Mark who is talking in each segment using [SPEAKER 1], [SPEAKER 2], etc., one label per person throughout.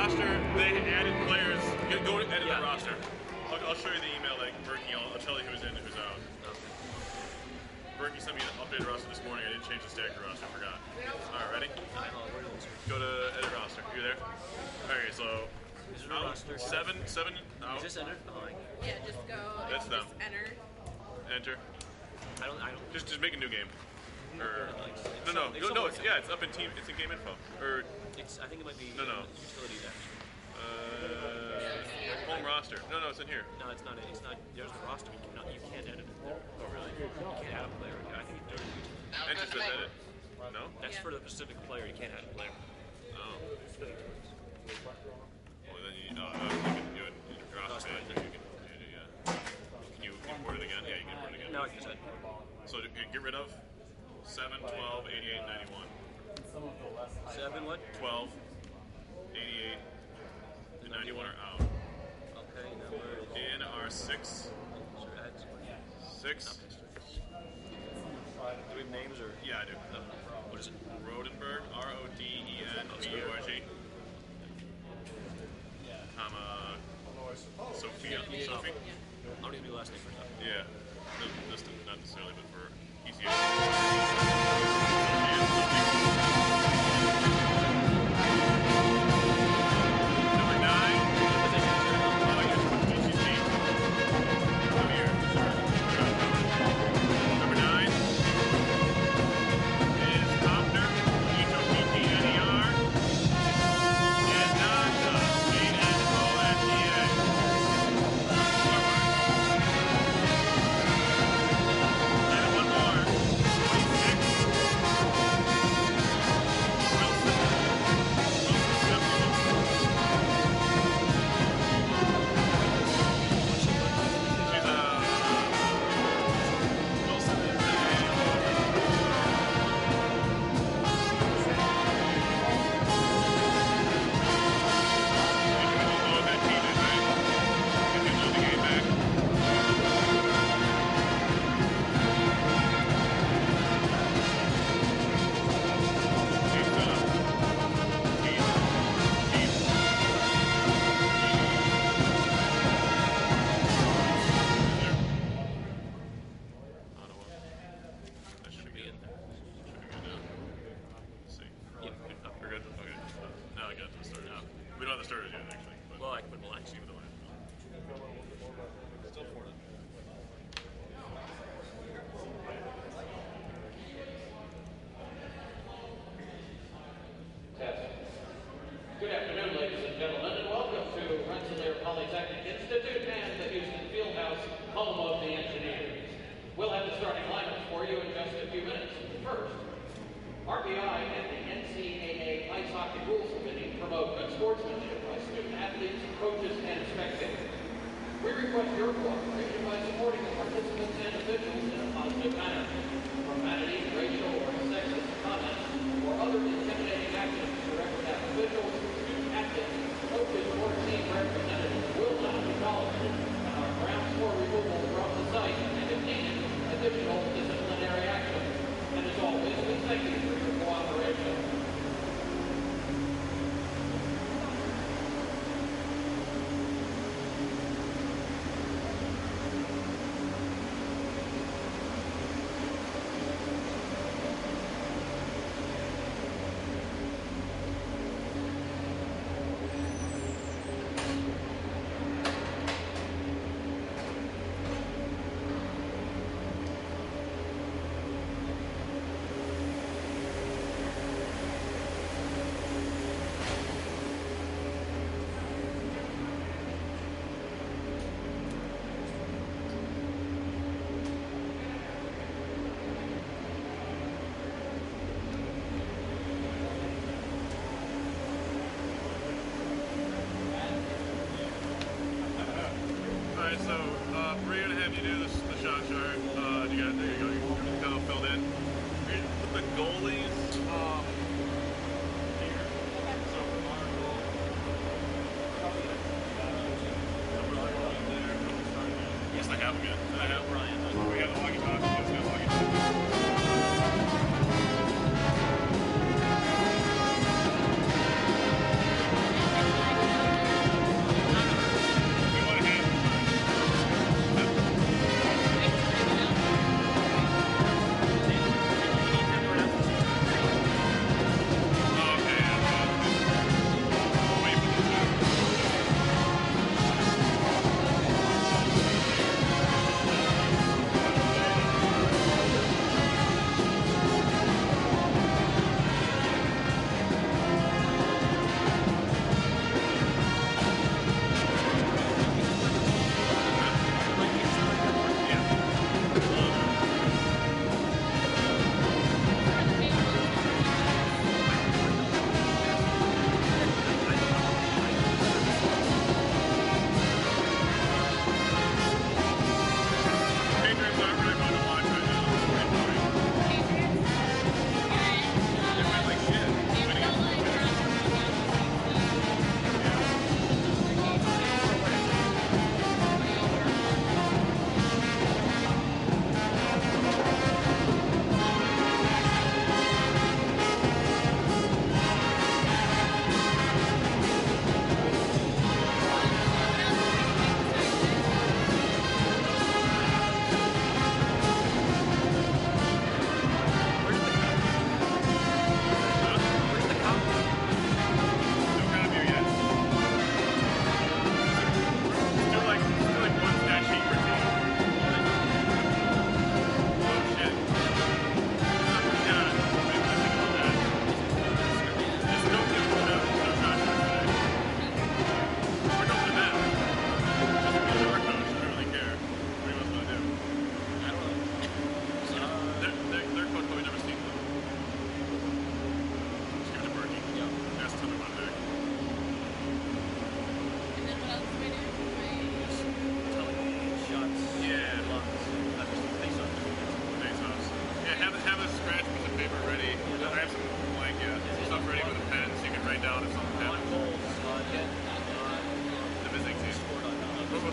[SPEAKER 1] roster, they added players. Go to edit the roster. I'll show you the email that Berkey. I'll tell you who's in and who's out. Berkey sent me an updated roster this morning. I didn't change the stacker roster. I forgot. All right, ready? Go to edit roster. You there? Okay, so
[SPEAKER 2] roster.
[SPEAKER 1] Seven out.
[SPEAKER 2] Is this enter?
[SPEAKER 3] Yeah, just go.
[SPEAKER 1] That's them.
[SPEAKER 3] Just enter.
[SPEAKER 1] Enter.
[SPEAKER 2] I don't.
[SPEAKER 1] Just make a new game. Or no. It's up in team. It's in game info. Or
[SPEAKER 2] it's. I think it might be.
[SPEAKER 1] No.
[SPEAKER 2] Utilities actually.
[SPEAKER 1] Home roster. No, it's in here.
[SPEAKER 2] No, it's not. It's not. There's the roster. You can't edit it there. Oh really? You can't add a player. I think you do.
[SPEAKER 1] Enter says edit. No.
[SPEAKER 2] That's for the specific player. You can't add a player.
[SPEAKER 1] Oh. Well then you. You can do it in your roster manager. You can do it. Yeah. Can you import it again? Yeah, you can import it again.
[SPEAKER 2] No, I can just.
[SPEAKER 1] So get rid of 7, 12, 88, 91.
[SPEAKER 2] 7 what?
[SPEAKER 1] 12, 88, and 91 are out.
[SPEAKER 2] Okay, now where is
[SPEAKER 1] In our 6. 6.
[SPEAKER 2] Do we have names or?
[SPEAKER 1] Yeah, I do.
[SPEAKER 2] What is it?
[SPEAKER 1] Rodenberg, Rodenberg, comma, Sophia. Sophie?
[SPEAKER 2] I don't even do last name for that.
[SPEAKER 1] Yeah. Not necessarily, but for easy. Number 9. Number 9 is Topner, H-O-P-T-N-E-R, and Nanta, A-N-O-N-T-A. And one more, 26, Wilson
[SPEAKER 4] RPI and the NCAA Ice Hockey Rules Committee promote good sportsmanship by student athletes, coaches, and spectators. We request your cooperation by supporting the participants and officials in a positive manner. Profanity, racial, or sexist comments, or other intimidating actions directed at officials, student athletes, coaches, or team representatives will not be tolerated, and are grounds for removal from the site and, if needed, additional disciplinary action. And as always, we thank you for your cooperation.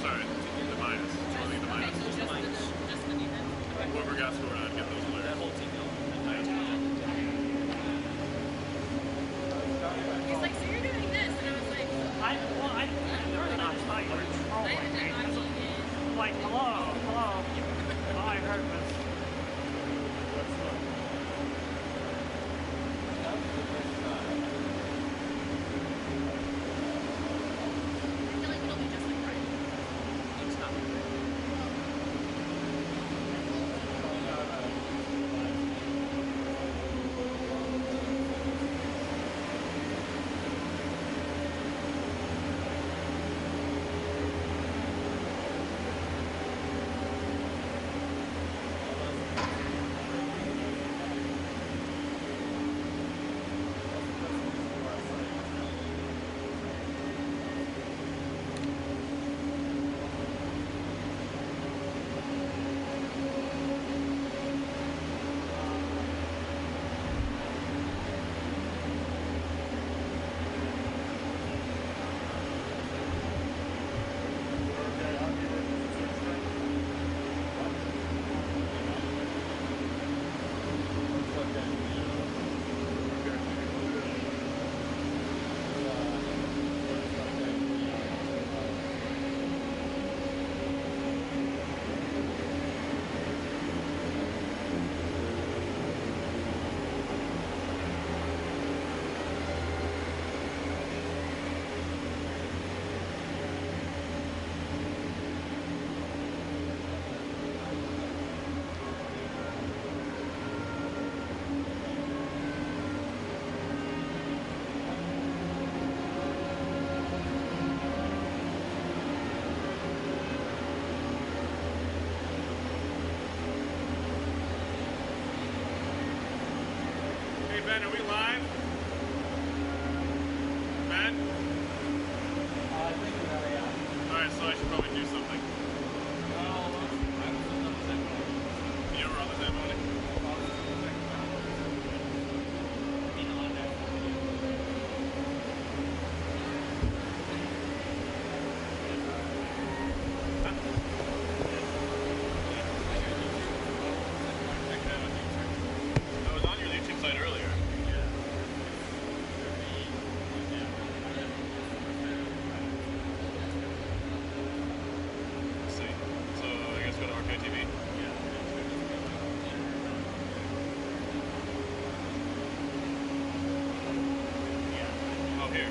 [SPEAKER 1] sorry. The minus. The minus.
[SPEAKER 3] Just the defense.
[SPEAKER 1] Whoever got scored on, get those players.
[SPEAKER 2] That whole team.
[SPEAKER 3] He's like, so you're doing this, and I was like,
[SPEAKER 5] I thought you were trolling me. Like, hello. All I heard was.
[SPEAKER 3] I feel like it'll be just like Brian.
[SPEAKER 2] It's not.
[SPEAKER 1] Hey Ben, are we live? Ben?
[SPEAKER 5] I think we are, yeah.
[SPEAKER 1] Alright, so I should probably do something. You were on the same morning? I was on your YouTube site earlier. Let's see. So I guess go to RPI TV. Oh, here.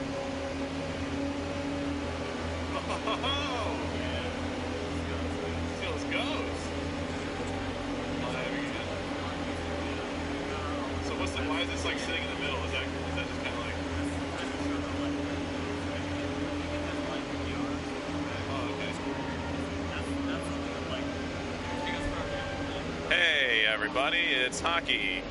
[SPEAKER 1] Oh! See how this goes. So why is this like sitting in the middle? Is that just kind of like? Oh, okay. Hey everybody, it's hockey.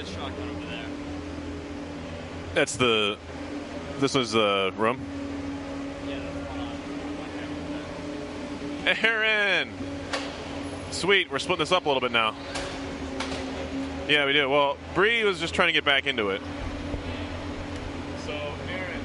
[SPEAKER 2] Shotgun over there.
[SPEAKER 1] This was the room?
[SPEAKER 2] Yeah, that's
[SPEAKER 1] Aaron! Sweet, we're splitting this up a little bit now. Yeah, we do. Well, Bree was just trying to get back into it. So, Aaron.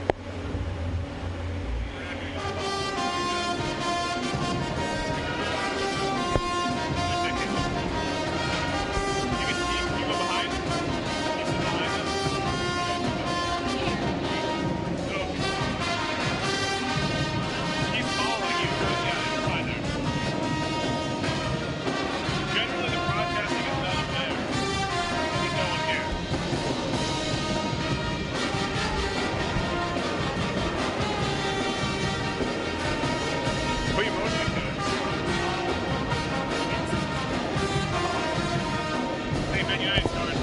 [SPEAKER 1] You go behind? You sit behind us? So, he's following you. Yeah, you're fine there. Generally, the broadcasting is done up there. There's no one here. Put your motion into it. Hey, Man United scored.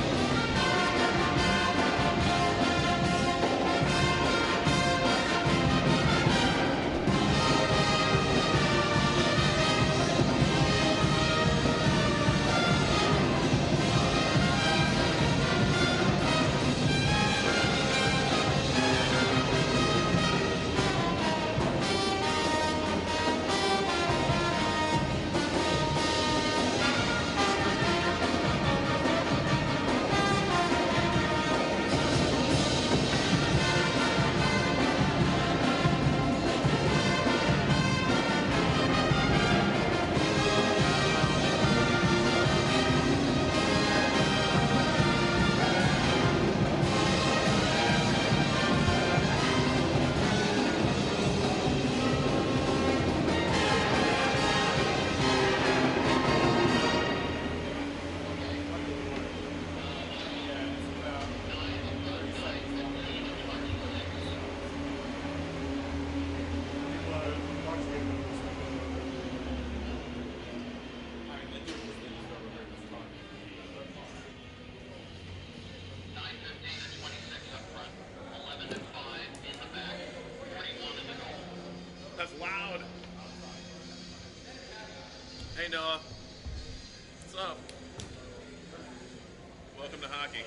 [SPEAKER 1] the hockey.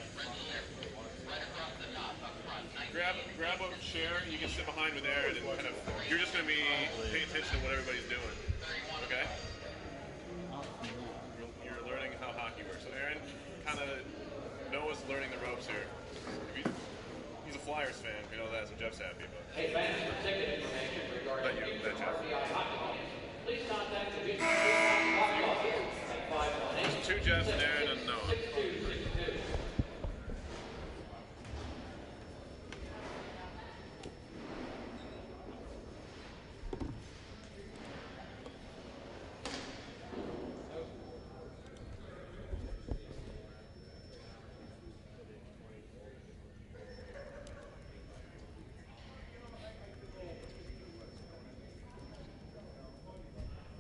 [SPEAKER 1] Grab a chair. You can sit behind with Aaron and kind of. You're just going to be paying attention to what everybody's doing. Okay. You're learning how hockey works. So Aaron kind of Noah's learning the ropes here. He's a Flyers fan. We know that, so Jeff's happy. But
[SPEAKER 4] Hey, fans, for ticket information regarding future RPI hockey games, please contact the Hockey Office at 518.
[SPEAKER 1] Two Jeffs and Aaron and Noah.
[SPEAKER 4] 6262.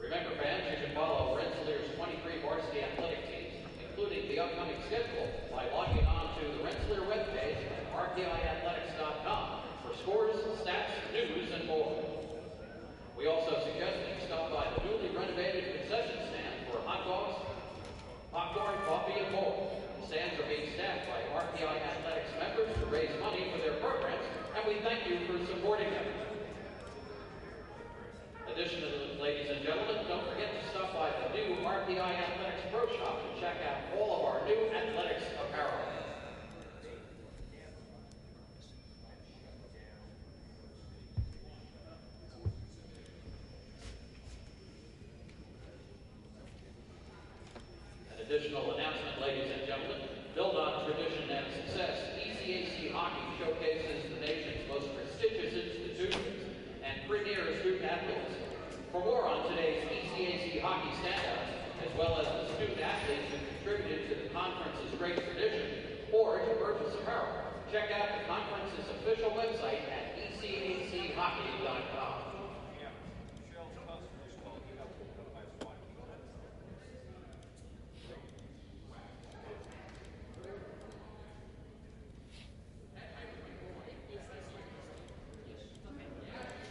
[SPEAKER 4] Remember, fans, you can follow Rensselaer's 23 varsity athletic teams, including the upcoming schedule, by logging on to the Rensselaer webpage at rpiathletics.com for scores, stats, news, and more. We also suggest that you stop by the newly renovated concession stand for hot dogs, popcorn, coffee, and more. The stands are being staffed by RPI Athletics members to raise money for their programs, and we thank you for supporting them. Additionally, ladies and gentlemen, don't forget to stop by the new RPI Athletics Pro Shop and check out all of our new athletics apparel. An additional announcement, ladies and gentlemen, build on tradition and success. ECAC Hockey showcases the nation's most prestigious institutions and premier student athletes. For more on today's ECAC hockey standouts, as well as the student athletes who contributed to the conference's great tradition, or to purchase apparel, check out the conference's official website at ecachockey.com.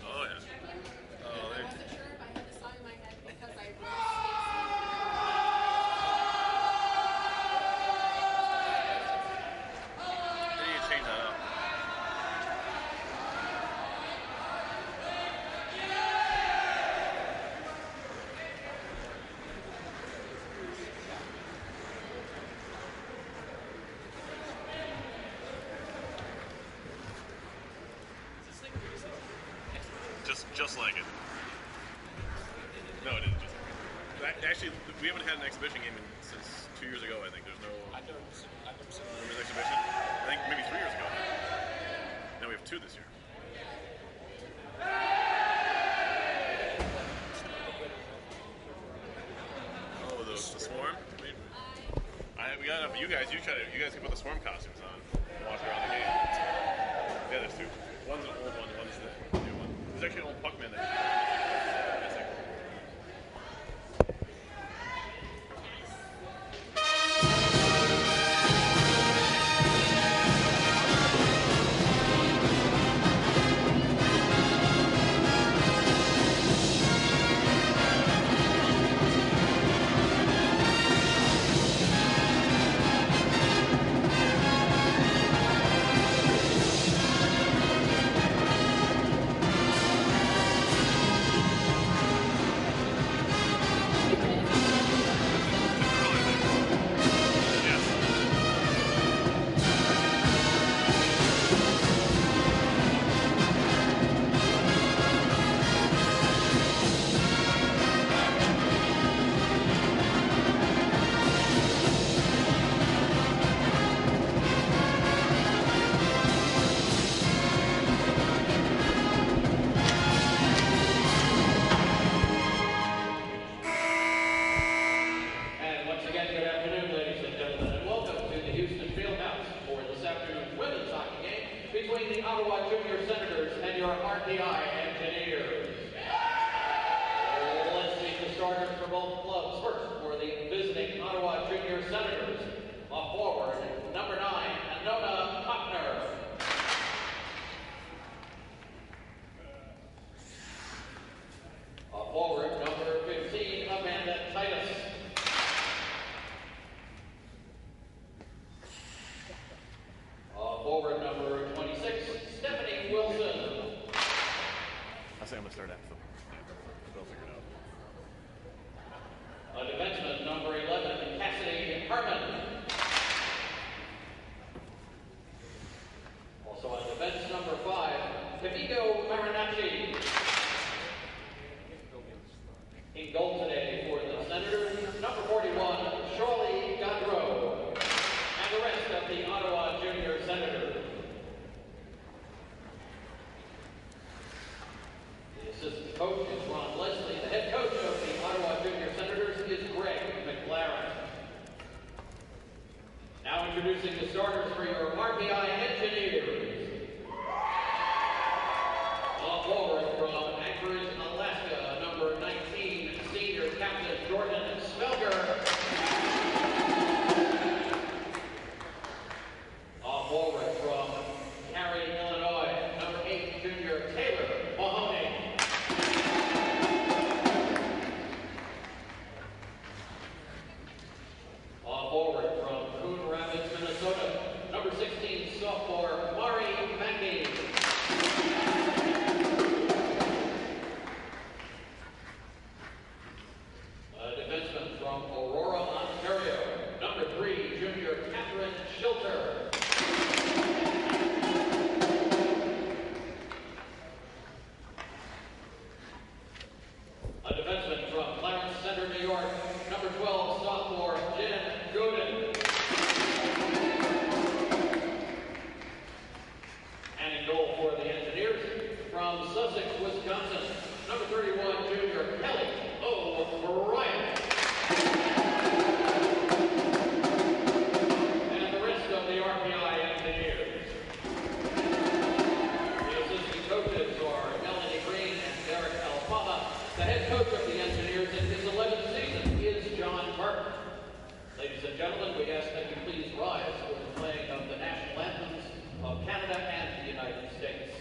[SPEAKER 1] oh yeah. Oh,
[SPEAKER 3] I wasn't sure if I had the song in my head because I wrote
[SPEAKER 1] They need to change that up. Just like it. No, it isn't just like it. Actually, we haven't had an exhibition game since 2 years ago, I think. There's no
[SPEAKER 2] I've never seen
[SPEAKER 1] women's exhibition. I think maybe 3 years ago. Now we have 2 this year. Oh, the swarm? We got enough. You guys can put the swarm costumes on. Walk around the game. Yeah, there's 2. One's an old one, one's the new one. There's actually an old Puckman there.
[SPEAKER 4] introducing the starters for your RPI Engineers. All forward from Anchorage, Alaska, number 19, senior captain Jordan Smelger. All forward from Cary, Illinois, number 8, junior Taylor Mahoney. All forward from Coon Rapids, Minnesota, number 16, sophomore Mari Mackey. A defenseman from Aurora, Ontario, number 3, junior Catherine Schilter. A defenseman from Clarence Center, New York, number 12, sophomore Jen Godin. And in goal for the Engineers, from Sussex, Wisconsin, number 31, junior Kelly O'Brien. And the rest of the RPI Engineers. The assistant coaches are Melanie Green and Derek Alfava. The head coach of the Engineers in his 11th season is John Burke. Ladies and gentlemen, we ask that you please rise for the playing of the national anthems of Canada and the United States.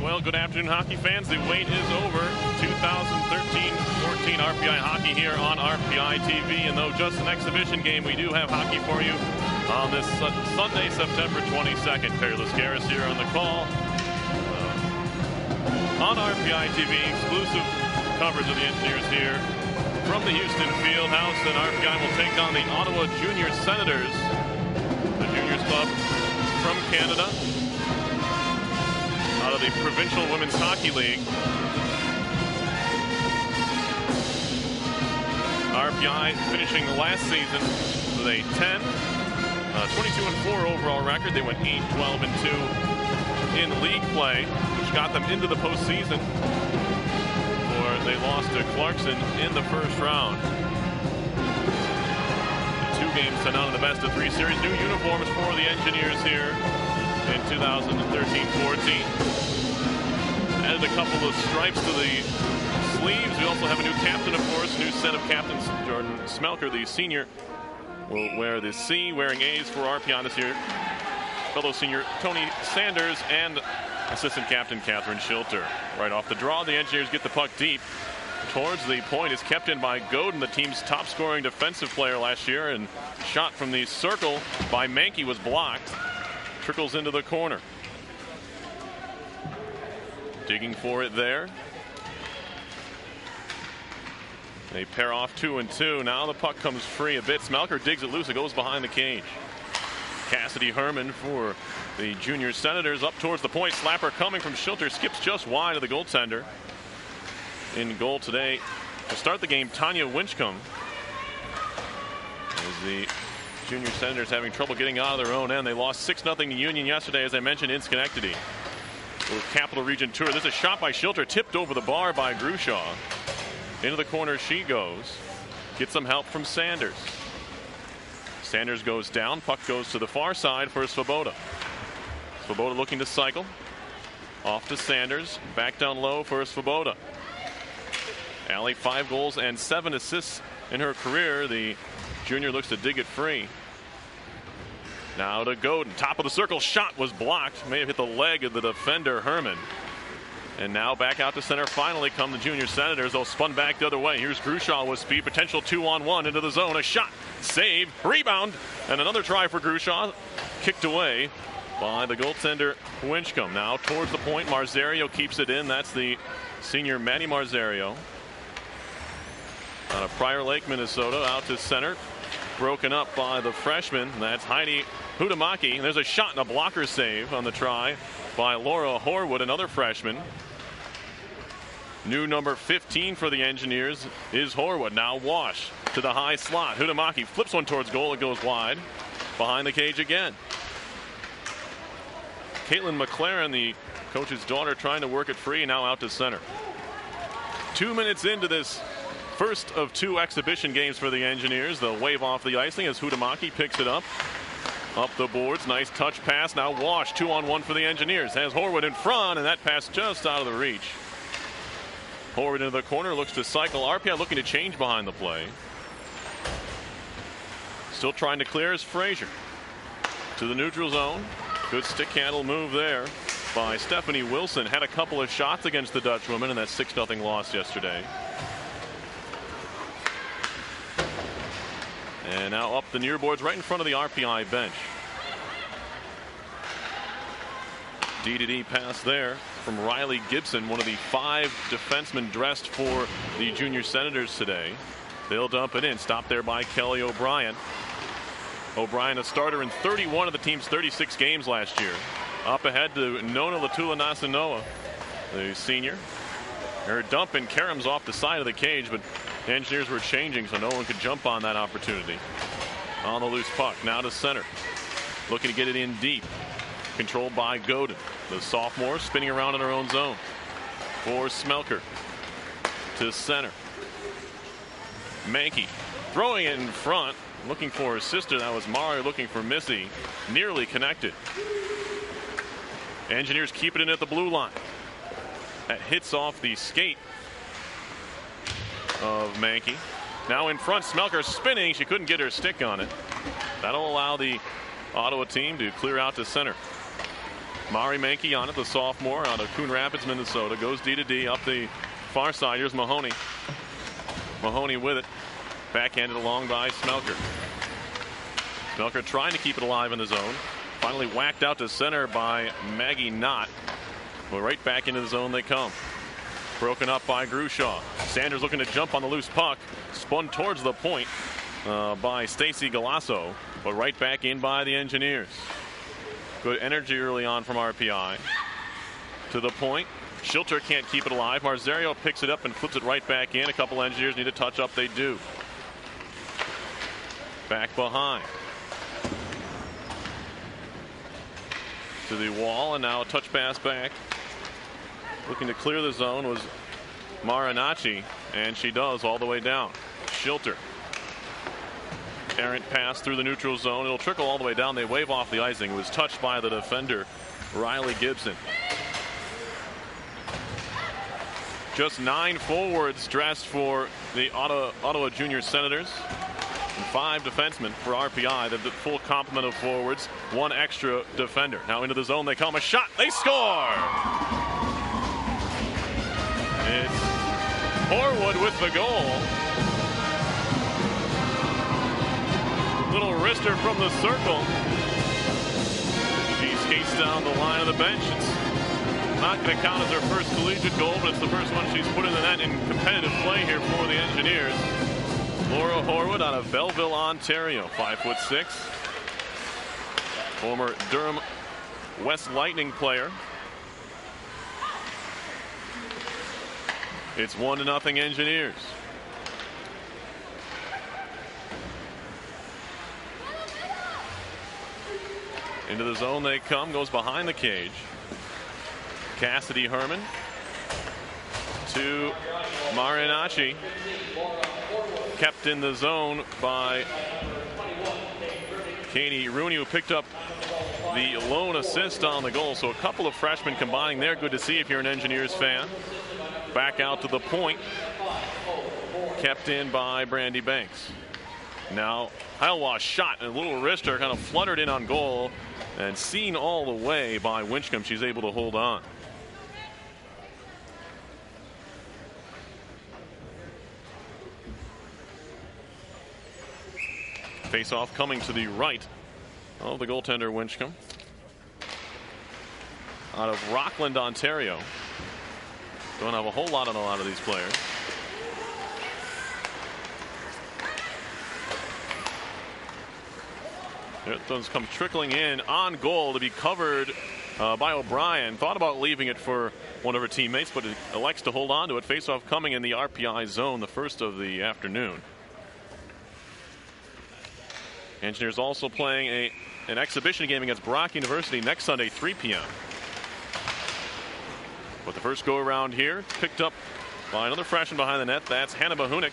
[SPEAKER 1] Well, good afternoon, hockey fans. The wait is over. 2013-14 RPI hockey here on RPI TV. And though just an exhibition game, we do have hockey for you on this Sunday, September 22nd. Perry Lascaris here on the call. On RPI TV, exclusive coverage of the Engineers here from the Houston Fieldhouse. And RPI will take on the Ottawa Junior Senators, the juniors club from Canada, out of the Provincial Women's Hockey League. RPI finishing last season with a 10
[SPEAKER 6] 22-4 overall record. They went 8-12-2 in league play, which got them into the postseason. Or they lost to Clarkson in the first round. The 2 games to none in the best-of-3 series. New uniforms for the Engineers here in 2013-14. Added a couple of stripes to the sleeves. We also have a new captain, of course. New set of captains. Jordan Smelker, the senior, will wear the C, wearing A's for RPI this year. Fellow senior Tony Sanders and assistant captain Catherine Schilter. Right off the draw, the Engineers get the puck deep towards the point. Is kept in by Godin, the team's top scoring defensive player last year, and shot from the circle by Mankey was blocked. Trickles into the corner. Digging for it there. They pair off 2 and 2. Now the puck comes free a bit. Smelker digs it loose. It goes behind the cage. Cassidy Herman for the Junior Senators up towards the point. Slapper coming from Schilter. Skips just wide of the goaltender. In goal today to start the game, Tanya Winchcombe. As the Junior Senators having trouble getting out of their own end. They lost 6-0 to Union yesterday, as I mentioned, in Schenectady. With Capital Region Tour. This is a shot by Schilter, tipped over the bar by Grushaw. Into the corner she goes. Gets some help from Sanders. Sanders goes down. Puck goes to the far side for Svoboda. Svoboda looking to cycle. Off to Sanders. Back down low for Svoboda. Allie, 5 goals and 7 assists in her career. The junior looks to dig it free. Now to Godin. Top of the circle. Shot was blocked. May have hit the leg of the defender Herman. And now back out to center. Finally come the Junior Senators. They'll spun back the other way. Here's Grushaw with speed. Potential 2-on-1 into the zone. A shot. Save. Rebound. And another try for Grushaw. Kicked away by the goaltender Winchcombe. Now towards the point. Marzario keeps it in. That's the senior Maddie Marzario. Out of Prior Lake, Minnesota. Out to center. Broken up by the freshman. That's Heidi Hudamaki. There's a shot and a blocker save on the try by Laura Horwood, another freshman. New number 15 for the Engineers is Horwood. Now Wash to the high slot. Hudamaki flips one towards goal. It goes wide. Behind the cage again. Caitlin McLaren, the coach's daughter, trying to work it free. Now out to center. 2 minutes into this first of 2 exhibition games for the Engineers. They'll wave off the icing as Hudamaki picks it up. Up the boards. Nice touch pass. Now Wash. 2-on-1 for the Engineers. Has Horwood in front, and that pass just out of the reach. Horwood into the corner. Looks to cycle. RPI looking to change behind the play. Still trying to clear is Frazier. To the neutral zone. Good stick handle move there by Stephanie Wilson. Had a couple of shots against the Dutch woman in that 6-0 loss yesterday. And now up the near boards right in front of the RPI bench. D-to-D pass there from Riley Gibson, one of the 5 defensemen dressed for the Junior Senators today. They'll dump it in. Stopped there by Kelly O'Brien. O'Brien, a starter in 31 of the team's 36 games last year. Up ahead to Nona Latula-Nasanoa, the senior. Her dump in Karam's off the side of the cage, but the Engineers were changing, so no one could jump on that opportunity. On the loose puck. Now to center. Looking to get it in deep. Controlled by Godin. The sophomore spinning around in her own zone. For Smelker. To center. Mankey throwing it in front. Looking for her sister. That was Mari looking for Missy. Nearly connected. Engineers keep it in at the blue line. That hits off the skate of Mankey. Now in front, Smelker spinning. She couldn't get her stick on it. That'll allow the Ottawa team to clear out to center. Mari Mankey on it, the sophomore out of Coon Rapids, Minnesota. Goes D-to-D up the far side. Here's Mahoney. Mahoney with it. Backhanded along by Smelker. Smelker trying to keep it alive in the zone. Finally whacked out to center by Maggie Knott. Well, right back into the zone they come. Broken up by Grushaw. Sanders looking to jump on the loose puck. Spun towards the point by Stacy Galasso, but right back in by the Engineers. Good energy early on from RPI. To the point. Schilter can't keep it alive. Marzario picks it up and flips it right back in. A couple Engineers need a touch up. They do. Back behind. to the wall, and now a touch pass back. Looking to clear the zone was Marinacci, and she does all the way down. Schilter. Errant pass through the neutral zone. It'll trickle all the way down. They wave off the icing. It was touched by the defender, Riley Gibson. Just 9 forwards dressed for the Ottawa Junior Senators. And 5 defensemen for RPI. The full complement of forwards. 1 extra defender. Now into the zone they come. A shot. They score! It's Horwood with the goal. Little wrister from the circle. She skates down the line of the bench. It's not going to count as her first collegiate goal, but it's the first one she's put in the net in competitive play here for the Engineers. Laura Horwood out of Belleville, Ontario, 5'6". Former Durham West Lightning player. It's 1-0 Engineers. Into the zone they come, goes behind the cage. Cassidy Herman to Marinacci. Kept in the zone by Katie Rooney, who picked up the lone assist on the goal. So a couple of freshmen combining there. Good to see if you're an Engineers fan. Back out to the point. Kept in by Brandy Banks. Now Heilwa's shot, and a little wrister kind of fluttered in on goal and seen all the way by Winchcombe. She's able to hold on. Face-off coming to the right of the goaltender Winchcombe. Out of Rockland, Ontario. Don't have a whole lot on a lot of these players. It does come trickling in on goal to be covered by O'Brien. Thought about leaving it for one of her teammates, but elects to hold on to it. Face-off coming in the RPI zone, the first of the afternoon. Engineers also playing an exhibition game against Brock University next Sunday, 3 p.m. But the first go around here, picked up by another freshman behind the net. That's Hannah Bahunik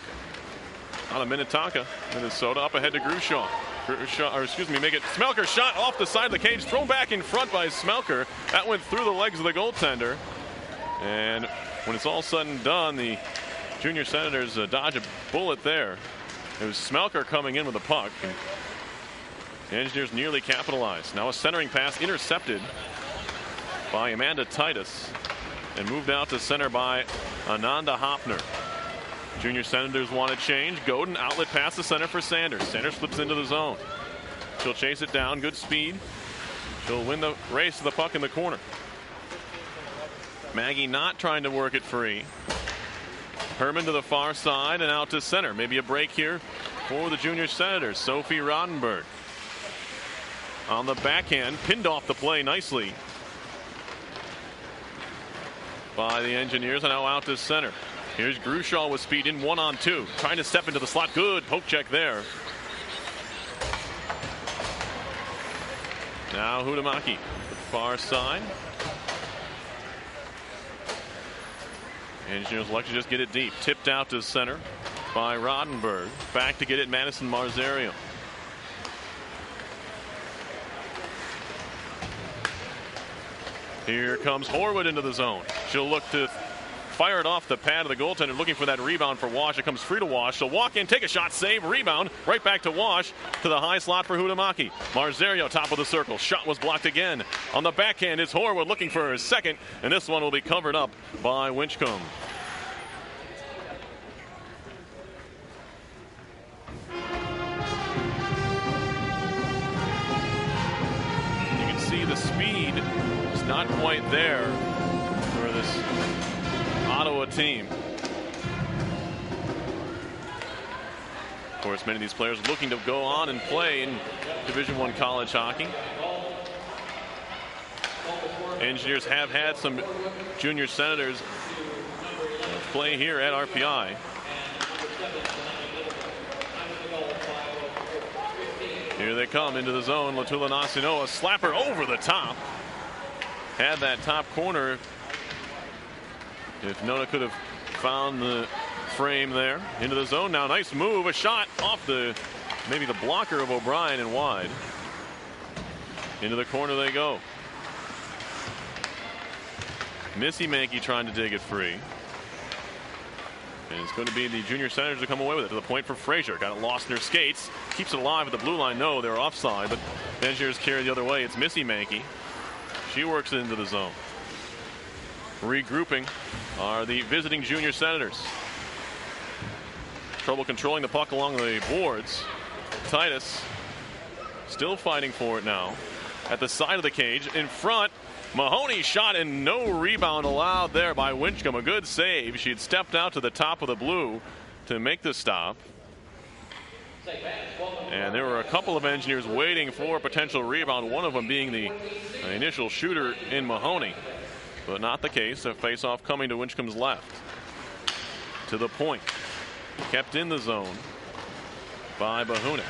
[SPEAKER 6] out of Minnetonka, Minnesota. Up ahead to Grushaw. Smelker shot off the side of the cage, thrown back in front by Smelker. That went through the legs of the goaltender. And when it's all said and done, the Junior Senators dodge a bullet there. It was Smelker coming in with the puck. And the Engineers nearly capitalized. Now a centering pass intercepted by Amanda Titus and moved out to center by Ananda Hopner. Junior Senators want to change. Godin outlet pass to center for Sanders. Sanders slips into the zone. She'll chase it down. Good speed. She'll win the race to the puck in the corner. Maggie not trying to work it free. Herman to the far side and out to center. Maybe a break here for the Junior Senators. Sophie Rodenberg on the backhand, pinned off the play nicely by the Engineers, and now out to center. Here's Grushaw with speed in 1-on-2, trying to step into the slot. Good poke check there. Now Hudamaki, the far side. Engineers like to just get it deep. Tipped out to center by Rodenberg. Back to get it, Madison Marzario. Here comes Horwood into the zone. She'll look to fire it off the pad of the goaltender, looking for that rebound for Wash. It comes free to Wash. She'll walk in, take a shot, save, rebound, right back to Wash, to the high slot for Hudamaki. Marzario, top of the circle. Shot was blocked again. On the backhand is Horwood looking for his second, and this one will be covered up by Winchcombe. You can see the speed is not quite there for this Ottawa team. Of course, many of these players looking to go on and play in Division I college hockey. Engineers have had some Junior Senators play here at RPI. Here they come into the zone. Latula Nasinoa slapper over the top. had that top corner. If Nona could have found the frame there into the zone. Now nice move, a shot off maybe the blocker of O'Brien and wide. Into the corner they go. Missy Mankey trying to dig it free. And it's going to be the junior senators to come away with it. To the point for Frazier. Got it lost in her skates. Keeps it alive at the blue line. No, they're offside, but the engineers carry the other way. It's Missy Mankey. She works it into the zone. Regrouping are the visiting junior senators. Trouble controlling the puck along the boards. Titus still fighting for it now. At the side of the cage. In front. Mahoney shot and no rebound allowed there by Winchcombe. A good save. She had stepped out to the top of the blue to make the stop. And there were a couple of engineers waiting for a potential rebound, one of them being the initial shooter in Mahoney. But not the case. A face-off coming to Winchcombe's left. To the point. Kept in the zone by Bahunik.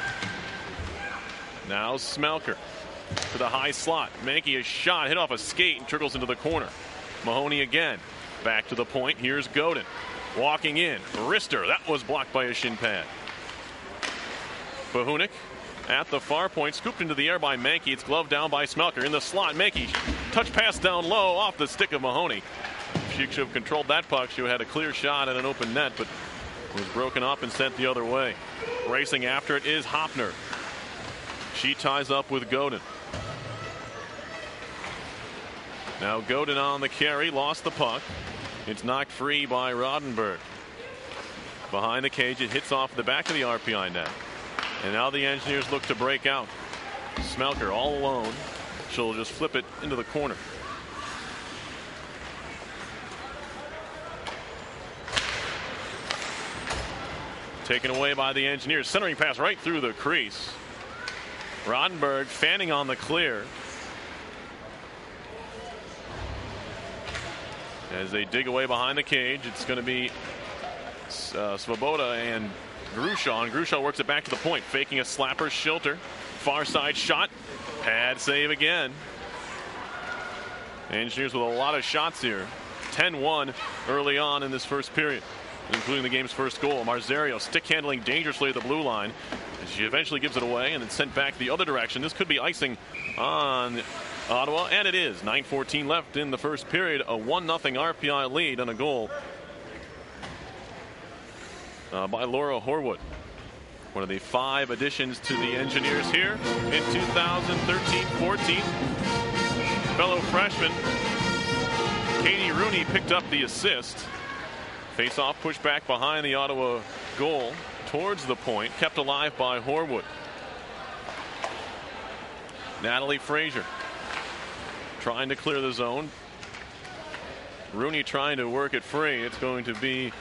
[SPEAKER 6] Now Smelker. To the high slot. Mankey a shot hit off a skate and trickles into the corner. Mahoney again. Back to the point. Here's Godin. Walking in. Wrister. That was blocked by a shin pad. Bahunik at the far point. Scooped into the air by Mankey. It's gloved down by Smelker. In the slot. Mankey. Touch pass down low off the stick of Mahoney. If she should have controlled that puck, she would have had a clear shot at an open net, but was broken up and sent the other way. Racing after it is Hopner. She ties up with Godin. Now Godin on the carry, lost the puck. It's knocked free by Roddenberg. Behind the cage, it hits off the back of the RPI net. And now the engineers look to break out. Smelker all alone. She'll just flip it into the corner. Taken away by the engineers. Centering pass right through the crease. Roddenberg fanning on the clear. As they dig away behind the cage, it's going to be Svoboda and Grushaw. And Grushaw works it back to the point, faking a slapper. Schilter, far side shot. Pad save again. Engineers with a lot of shots here. 10-1 early on in this first period, including the game's first goal. Marzario stick handling dangerously at the blue line. She eventually gives it away and then sent back the other direction. This could be icing on Ottawa, and it is. 9:14 left in the first period. A 1-0 RPI lead on a goal by Laura Horwood. One of the 5 additions to the engineers here in 2013-14. Fellow freshman Katie Rooney picked up the assist. Face-off pushed back behind the Ottawa goal towards the point, kept alive by Horwood. Natalie Frazier trying to clear the zone. Rooney trying to work it free. It's going to be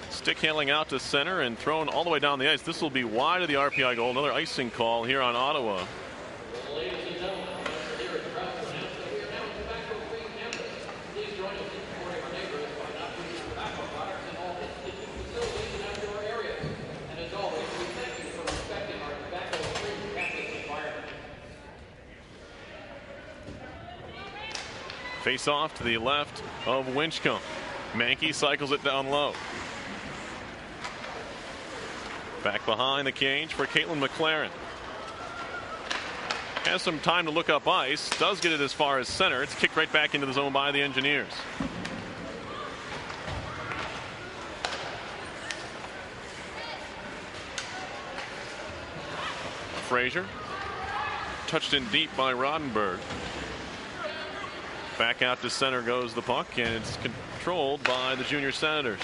[SPEAKER 6] stick handling out to center and thrown all the way down the ice. This will be wide of the RPI goal. Another icing call here on Ottawa. Face off to the left of Winchcombe. Mankey cycles it down low. Back behind the cage for Caitlin McLaren. Has some time to look up ice. Does get it as far as center. It's kicked right back into the zone by the engineers. Frazier. Touched in deep by Roddenberg. Back out to center goes the puck, and it's controlled by the junior Senators.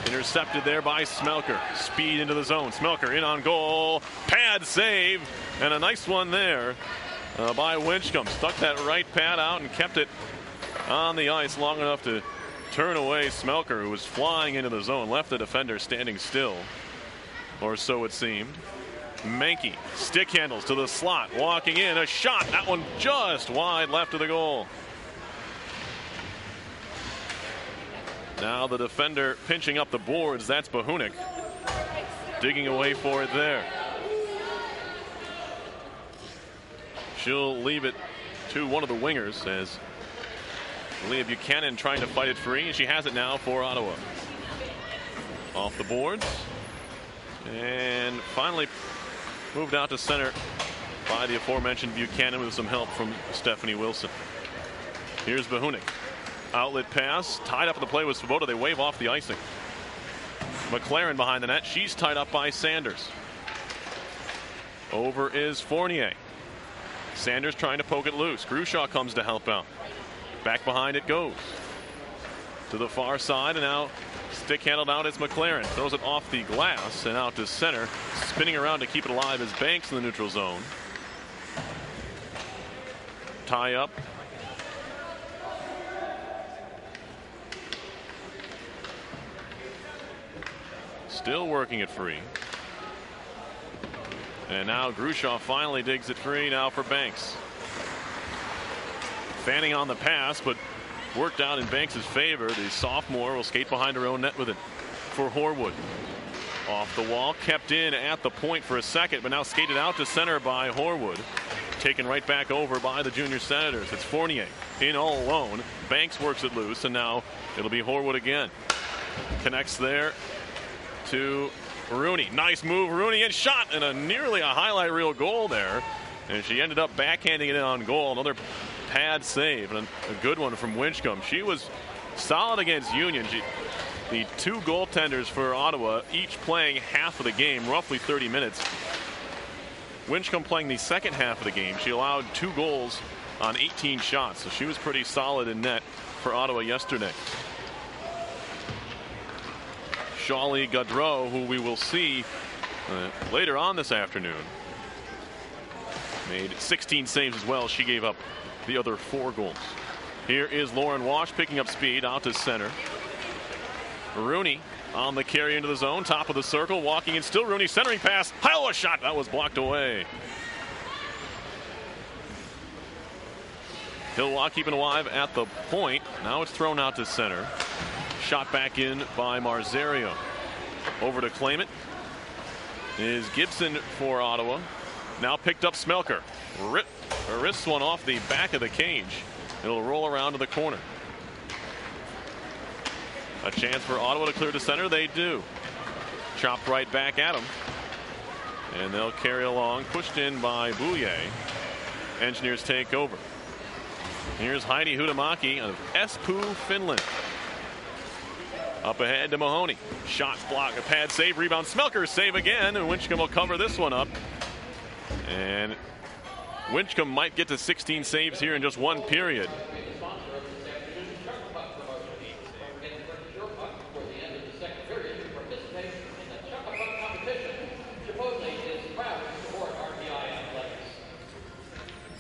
[SPEAKER 6] Intercepted there by Smelker. Speed into the zone. Smelker in on goal. Pad save, and a nice one there by Winchcombe. Stuck that right pad out and kept it on the ice long enough to turn away Smelker, who was flying into the zone. Left the defender standing still, or so it seemed. Mankey stick handles to the slot, walking in, a shot, that one just wide left of the goal. Now the defender pinching up the boards. That's Bahunik digging away for it there. She'll leave it to one of the wingers as Leah Buchanan trying to fight it free, and she has it now for Ottawa. Off the boards. And finally moved out to center by the aforementioned Buchanan with some help from Stephanie Wilson. Here's Bahunik. Outlet pass. Tied up in the play with Svoboda. They wave off the icing. McLaren behind the net. She's tied up by Sanders. Over is Fournier. Sanders trying to poke it loose. Grushaw comes to help out. Back behind it goes. To the far side, and now stick handled out as McLaren. Throws it off the glass and out to center. Spinning around to keep it alive is Banks in the neutral zone. Tie up. Still working it free. And now Grushaw finally digs it free now for Banks. Fanning on the pass, but worked out in Banks' favor. The sophomore will skate behind her own net with it for Horwood. Off the wall, kept in at the point for a second, but now skated out to center by Horwood. Taken right back over by the junior Senators. It's Fournier in all alone. Banks works it loose, and now it'll be Horwood again. Connects there to Rooney. Nice move, Rooney, and shot, and nearly a highlight reel goal there. And she ended up backhanding it in on goal. Another pad save, and a good one from Winchcombe. She was solid against Union. The two goaltenders for Ottawa, each playing half of the game, roughly 30 minutes. Winchcombe playing the second half of the game. She allowed 2 goals on 18 shots, so she was pretty solid in net for Ottawa yesterday. Shawley Gaudreau, who we will see later on this afternoon, made 16 saves as well. She gave up the other 4 goals. Here is Lauren Walsh picking up speed out to center. Rooney on the carry into the zone, top of the circle, walking in still. Rooney centering pass, Iowa shot, that was blocked away. Hilwa keeping alive at the point. Now it's thrown out to center. Shot back in by Marzario. Over to claim it is Gibson for Ottawa. Now picked up Smelker. Wrists one off the back of the cage. It'll roll around to the corner. A chance for Ottawa to clear to center. They do. Chopped right back at him. And they'll carry along. Pushed in by Bouye. Engineers take over. Here's Heidi Huhtamaki of Espoo, Finland. Up ahead to Mahoney. Shot, block, a pad save, rebound. Smelker save again, and Winchcombe will cover this one up. And Winchcombe might get to 16 saves here in just one period.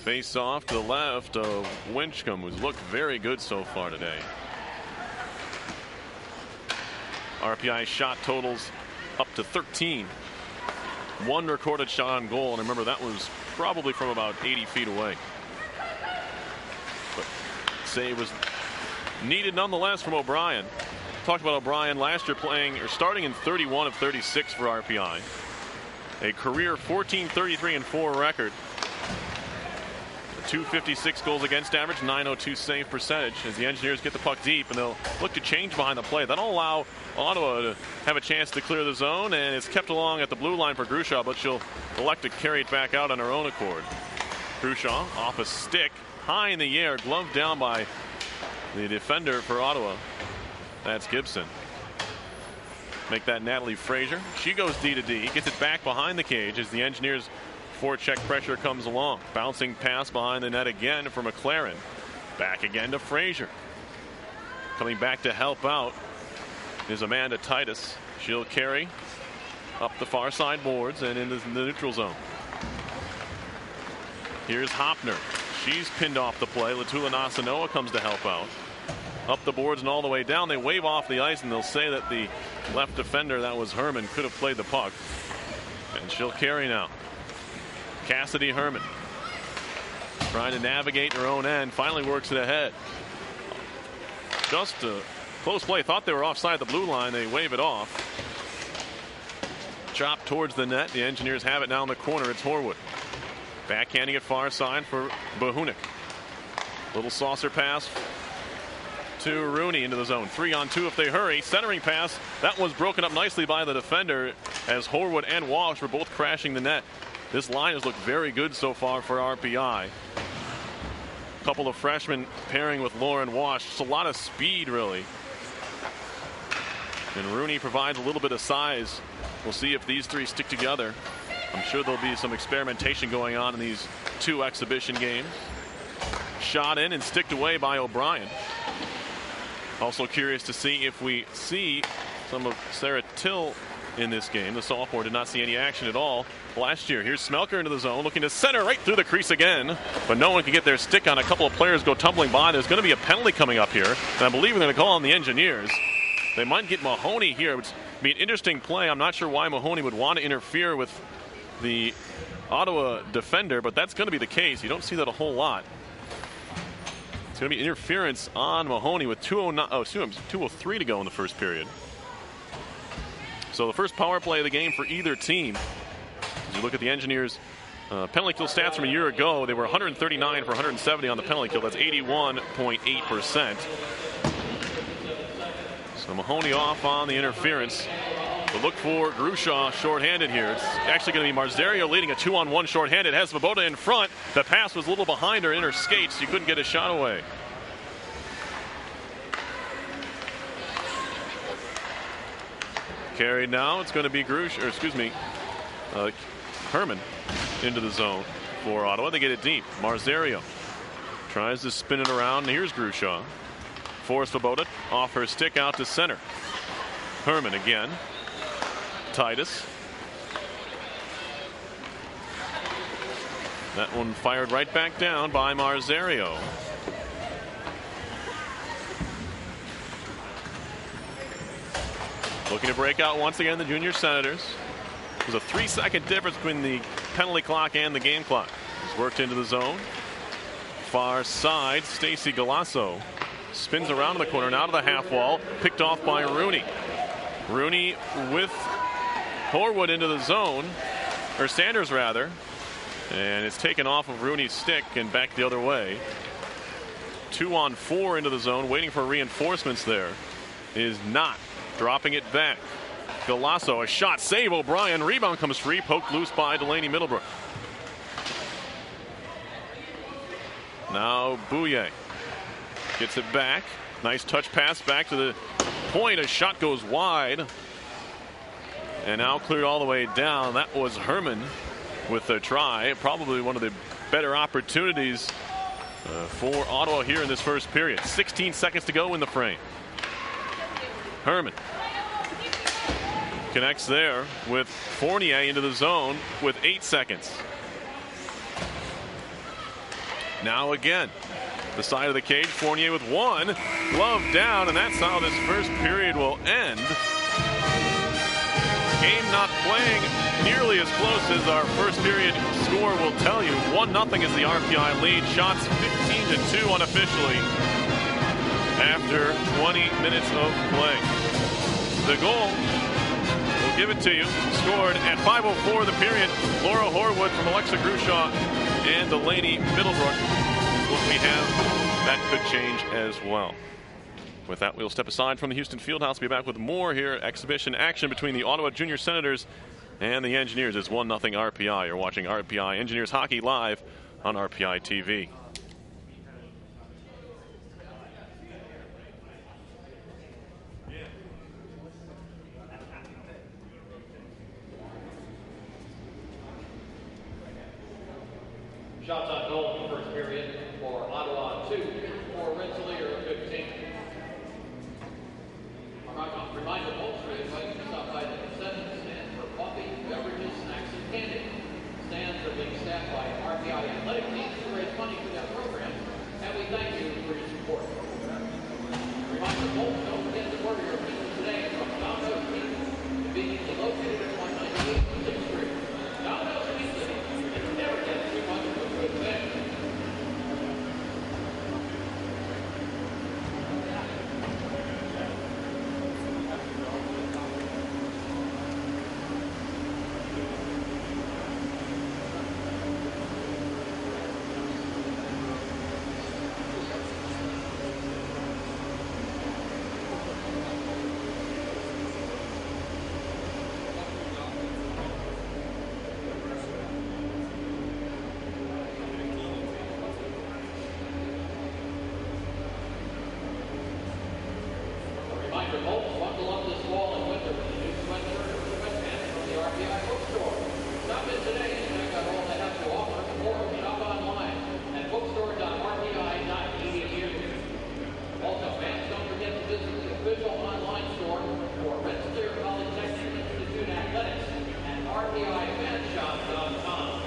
[SPEAKER 6] Face off to the left of Winchcombe, who's looked very good so far today. RPI shot totals up to 13. 1 recorded shot on goal, and remember that was probably from about 80 feet away. But save was needed nonetheless from O'Brien. Talked about O'Brien last year playing or starting in 31 of 36 for RPI. A career 14-33-4 record. 256 goals against average, 902 save percentage as the Engineers get the puck deep, and they'll look to change behind the play. That'll allow Ottawa to have a chance to clear the zone, and it's kept along at the blue line for Grushaw, but she'll elect to carry it back out on her own accord. Grushaw off a stick, high in the air, gloved down by the defender for Ottawa. That's Gibson. Make that Natalie Fraser. She goes D to D, gets it back behind the cage as the Engineers forecheck pressure comes along. Bouncing pass behind the net again for McLaren. Back again to Fraser. Coming back to help out is Amanda Titus. She'll carry up the far side boards and into the neutral zone. Here's Hopner. She's pinned off the play. Latula Nasanoa comes to help out. Up the boards and all the way down. They wave off the ice, and they'll say that the left defender, that was Herman, could have played the puck. And she'll carry now. Cassidy Herman trying to navigate her own end, finally works it ahead. Just a close play. Thought they were offside the blue line. They wave it off. Chop towards the net. The Engineers have it now in the corner. It's Horwood. Backhanding it far side for Bahunik. Little saucer pass to Rooney into the zone. 3-on-2 if they hurry. Centering pass. That was broken up nicely by the defender as Horwood and Walsh were both crashing the net. This line has looked very good so far for RPI. A couple of freshmen pairing with Lauren Walsh. Just a lot of speed, really. And Rooney provides a little bit of size. We'll see if these three stick together. I'm sure there'll be some experimentation going on in these two exhibition games. Shot in and sticked away by O'Brien. Also curious to see if we see some of Sarah Till in this game. The sophomore did not see any action at all last year. Here's Smelker into the zone, looking to center right through the crease again, but no one can get their stick on. A couple of players go tumbling by. There's going to be a penalty coming up here, and I believe they're going to call on the Engineers. They might get Mahoney here, which would be an interesting play. I'm not sure why Mahoney would want to interfere with the Ottawa defender, but that's going to be the case. You don't see that a whole lot. It's going to be interference on Mahoney with 2:03 to go in the first period. So the first power play of the game for either team. As you look at the Engineers' penalty kill stats from a year ago, they were 139 for 170 on the penalty kill. That's 81.8%. So Mahoney off on the interference. But look for Grushaw shorthanded here. It's actually going to be Marzario leading a 2-on-1 shorthanded. Has Svoboda in front. The pass was a little behind her in her skates. You couldn't get a shot away. Carried now. It's going to be Herman into the zone for Ottawa. They get it deep. Marzario tries to spin it around. Here's Grushaw. For Svoboda, off her stick out to center. Herman again. Titus. That one fired right back down by Marzario. Looking to break out once again, the Junior Senators. There's a 3-second difference between the penalty clock and the game clock. It's worked into the zone. Far side, Stacy Galasso spins around in the corner, now to the half wall, picked off by Rooney. Rooney with Horwood into the zone, or Sanders rather, and it's taken off of Rooney's stick and back the other way. 2-on-4 into the zone, waiting for reinforcements there. Is not dropping it back. Galasso, a shot, save O'Brien, rebound comes free, poked loose by Delaney Middlebrook. Now Bouye gets it back. Nice touch pass back to the point. A shot goes wide. And now cleared all the way down. That was Herman with a try. Probably one of the better opportunities for Ottawa here in this first period. 16 seconds to go in the frame. Herman connects there with Fournier into the zone with 8 seconds. Now again, the side of the cage, Fournier with one. Glove down, and that's how this first period will end. Game not playing nearly as close as our first period score will tell you. 1-0 is the RPI lead. Shots 15-2 unofficially after 20 minutes of play. The goal, we'll give it to you, scored at 5:04 of the period. Laura Horwood from Alexa Grushaw and Delaney Middlebrook is what we have. That could change as well. With that, we'll step aside from the Houston Fieldhouse. Be back with more here. Exhibition action between the Ottawa Junior Senators and the Engineers. It's 1-0 RPI. You're watching RPI Engineers hockey live on RPI TV.
[SPEAKER 4] Shots on goal in the first period for Ottawa, 2 for Rensselaer, 15. Remind the Bolster invite you to stop by the concession stand for coffee, beverages, snacks, and candy. Stands are being staffed by RPI athletic teams to raise money for their programs, and we thank you for your support. Remind the Bolster, don't forget to order your pizza today from Domino's Pizza, conveniently located at 198 6th Street. Domino's Pizza, it never gets too much of a good thing. RPI bookstore. Stop in today and check out all they have to offer, or shop online at bookstore.rpi.edu. Also, fans, don't forget to visit the official online store for Rensselaer Polytechnic Institute Athletics at rpifanshop.com.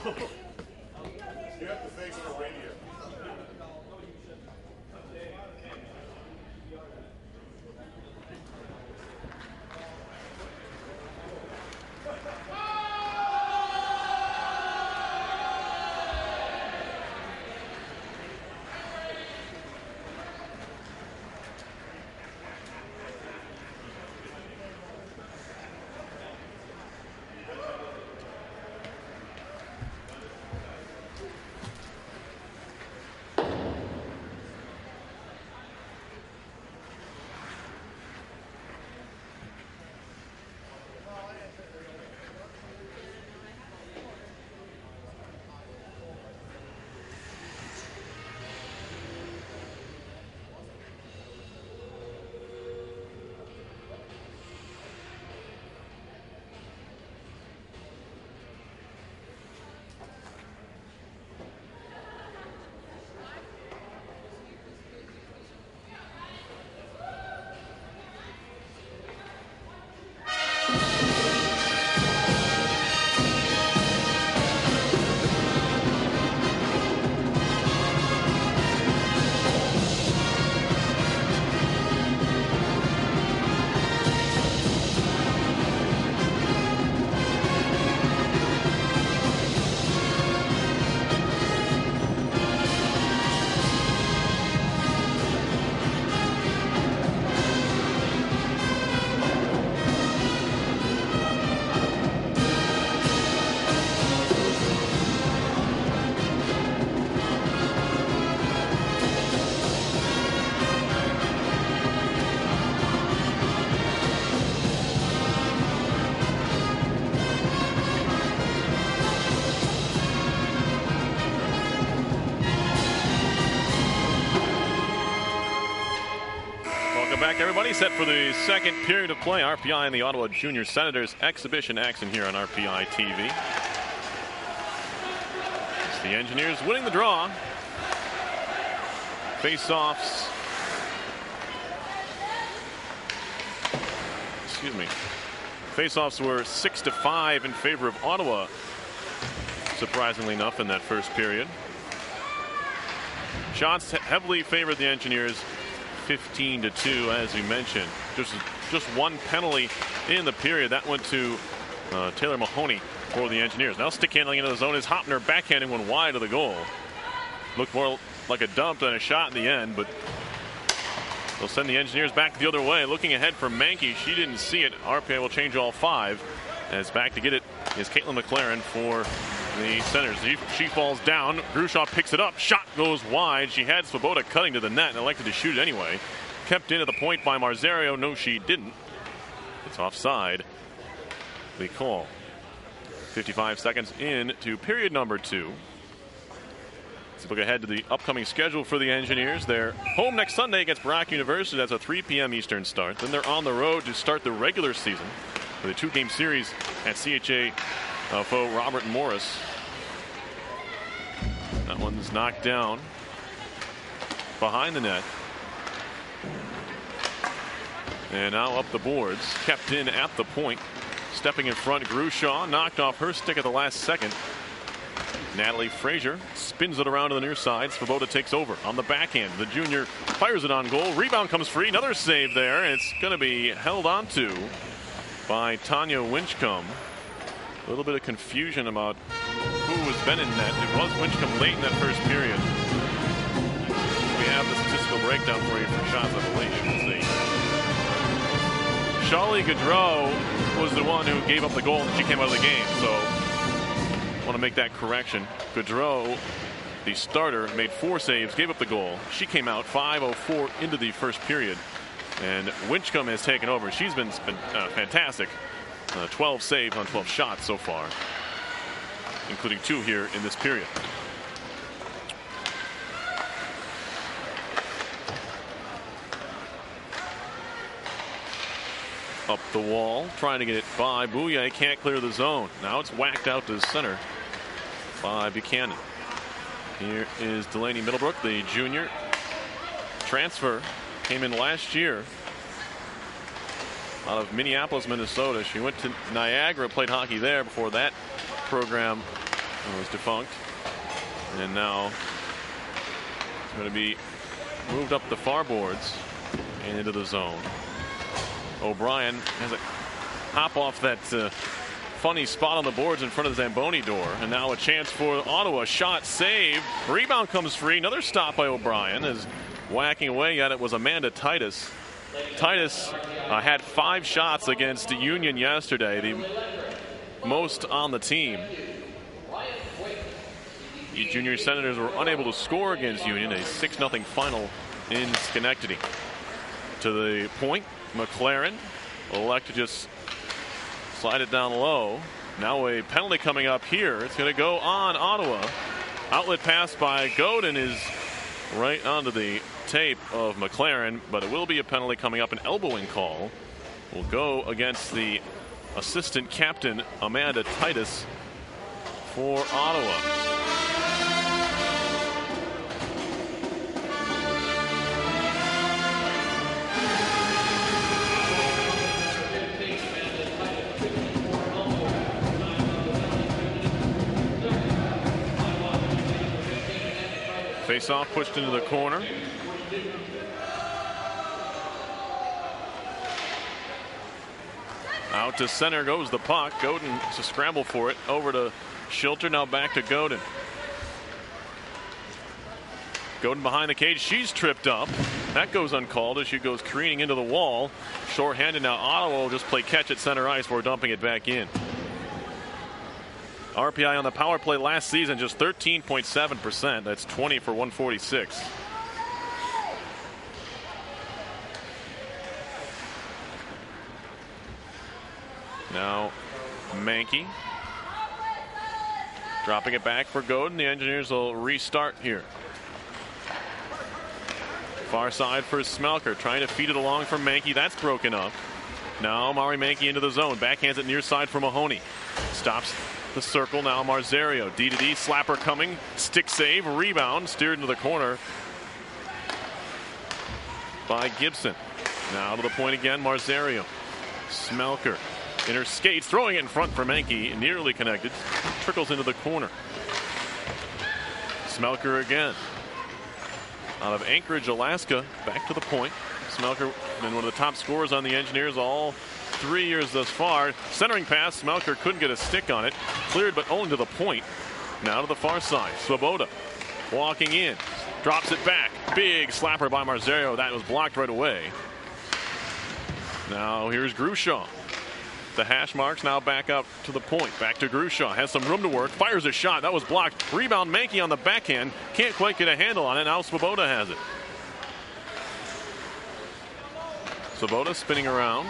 [SPEAKER 1] You have to face the radio.
[SPEAKER 6] Back, everybody, set for the second period of play. RPI and the Ottawa Junior Senators exhibition action here on RPI TV. It's the Engineers winning the draw. Face-offs. Excuse me. Face-offs were 6-5 in favor of Ottawa, surprisingly enough, in that first period. Shots heavily favored the Engineers, 15-2, as we mentioned. Just one penalty in the period. That went to Taylor Mahoney for the Engineers. Now stick handling into the zone is Hopner, backhanding one wide of the goal. Looked more like a dump than a shot in the end, but they'll send the Engineers back the other way. Looking ahead for Mankey. She didn't see it. RPI will change all five. As back to get it is Caitlin McLaren for the Senators. She falls down. Grushaw picks it up. Shot goes wide. She had Svoboda cutting to the net and elected to shoot it anyway. Kept in at the point by Marzario. No, she didn't. It's offside. The call. 55 seconds in to period number 2. Let's look ahead to the upcoming schedule for the Engineers. They're home next Sunday against Brock University. That's a 3 p.m. Eastern start. Then they're on the road to start the regular season with a 2-game series at CHA foe Robert Morris. That one's knocked down behind the net. And now up the boards. Kept in at the point. Stepping in front, Grushaw knocked off her stick at the last second. Natalie Frazier spins it around to the near side. Svoboda takes over on the backhand. The junior fires it on goal. Rebound comes free. Another save there. It's going to be held onto by Tanya Winchcombe. A little bit of confusion about who has been in net. It was Winchcombe late in that first period. We have the statistical breakdown for you for shots on the late. Shali Gaudreau was the one who gave up the goal and she came out of the game. So I want to make that correction. Gaudreau, the starter, made 4 saves, gave up the goal. She came out 5:04 into the first period. And Winchcombe has taken over. She's been fantastic. 12 saves on 12 shots so far, including 2 here in this period. Up the wall, trying to get it by Bouye. Can't clear the zone. Now it's whacked out to center by Buchanan. Here is Delaney Middlebrook, the junior transfer. Came in last year out of Minneapolis, Minnesota. She went to Niagara, played hockey there before that program It was defunct. And now it's going to be moved up the far boards and into the zone. O'Brien has a hop off that funny spot on the boards in front of the Zamboni door. And now a chance for Ottawa. Shot saved. Rebound comes free. Another stop by O'Brien is whacking away at it was Amanda Titus. Titus had 5 shots against Union yesterday, the most on the team. The Junior Senators were unable to score against Union, a 6-0 final in Schenectady. To the point, McLaren elect to just slide it down low. Now a penalty coming up here. It's going to go on Ottawa. Outlet pass by Godin is right onto the tape of McLaren, but it will be a penalty coming up. An elbowing call will go against the assistant captain Amanda Titus for Ottawa. Face off pushed into the corner. Out to center goes the puck. Godin to scramble for it. Over to Schilter. Now back to Godin. Godin behind the cage. She's tripped up. That goes uncalled as she goes careening into the wall. Short-handed now. Ottawa will just play catch at center ice before dumping it back in. RPI on the power play last season just 13.7%. That's 20 for 146. Now Mankey dropping it back for Godin. The Engineers will restart here. Far side for Smelker, trying to feed it along for Mankey. That's broken up. Now Mari Mankey into the zone. Backhands it near side for Mahoney. Stops the circle. Now Marzario. D-to-D slapper coming. Stick save. Rebound. Steered into the corner by Gibson. Now to the point again. Marzario. Smelker. In her skates. Throwing it in front for Mankey. Nearly connected. Trickles into the corner. Smelker again. Out of Anchorage, Alaska. Back to the point. Smelker been one of the top scorers on the Engineers all 3 years thus far. Centering pass. Smelker couldn't get a stick on it. Cleared, but only to the point. Now to the far side. Swoboda walking in. Drops it back. Big slapper by Marzario. That was blocked right away. Now here's Grushaw. The hash marks now back up to the point. Back to Grushaw. Has some room to work. Fires a shot. That was blocked. Rebound Mankey on the backhand. Can't quite get a handle on it. Now Swoboda has it. Swoboda spinning around.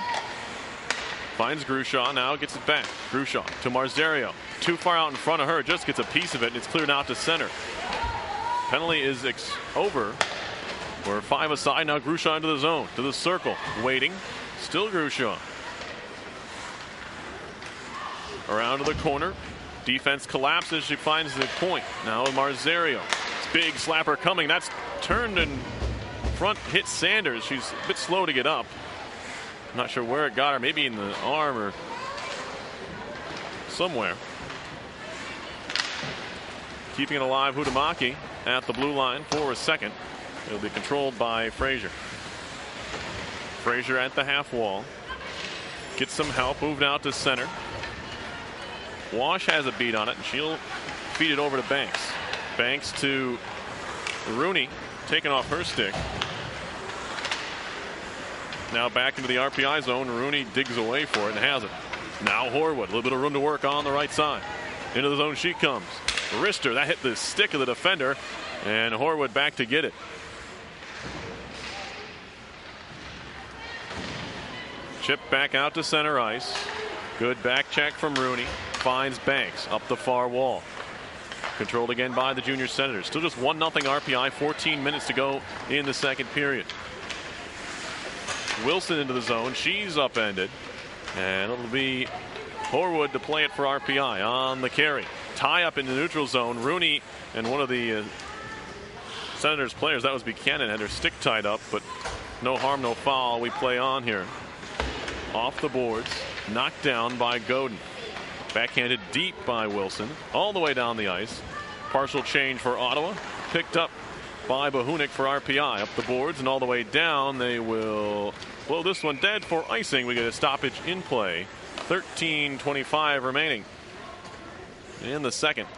[SPEAKER 6] Finds Grushaw. Now gets it back. Grushaw to Marzario. Too far out in front of her. Just gets a piece of it. And it's cleared out to center. Penalty is over. We're 5 aside. Now Grushaw into the zone. To the circle. Waiting. Still Grushaw. Around to the corner. Defense collapses. She finds the point. Now Marzario. Big slapper coming. That's turned in front. Hit Sanders. She's a bit slow to get up. Not sure where it got her. Maybe in the arm or somewhere. Keeping it alive. Hutamaki at the blue line for a second. It'll be controlled by Frazier. Frazier at the half wall. Gets some help. Moved out to center. Wash has a beat on it, and she'll feed it over to Banks. Banks to Rooney, taking off her stick. Now back into the RPI zone. Rooney digs away for it and has it. Now Horwood, a little bit of room to work on the right side. Into the zone she comes. Wrister, that hit the stick of the defender, and Horwood back to get it. Chip back out to center ice. Good back check from Rooney. Finds Banks up the far wall. Controlled again by the Junior Senators. Still just 1-0 RPI. 14 minutes to go in the second period. Wilson into the zone. She's upended. And it'll be Horwood to play it for RPI on the carry. Tie up in the neutral zone. Rooney and one of the Senators players, that was Buchanan, had her stick tied up, but no harm, no foul. We play on here. Off the boards. Knocked down by Godin. Backhanded deep by Wilson. All the way down the ice. Partial change for Ottawa. Picked up by Bahunik for RPI. Up the boards and all the way down. They will blow this one dead for icing. We get a stoppage in play. 13:25 remaining in the second.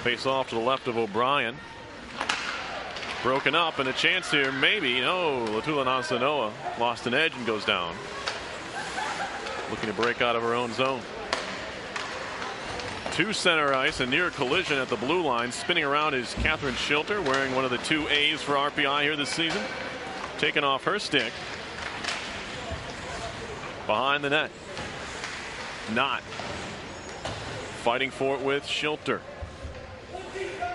[SPEAKER 6] Face off to the left of O'Brien. Broken up and a chance here, maybe. No, Latula-Nasanoa lost an edge and goes down. Looking to break out of her own zone. To center ice, a near collision at the blue line. Spinning around is Catherine Schilter, wearing one of the 2 A's for RPI here this season. Taken off her stick. Behind the net. Not. Fighting for it with Schilter.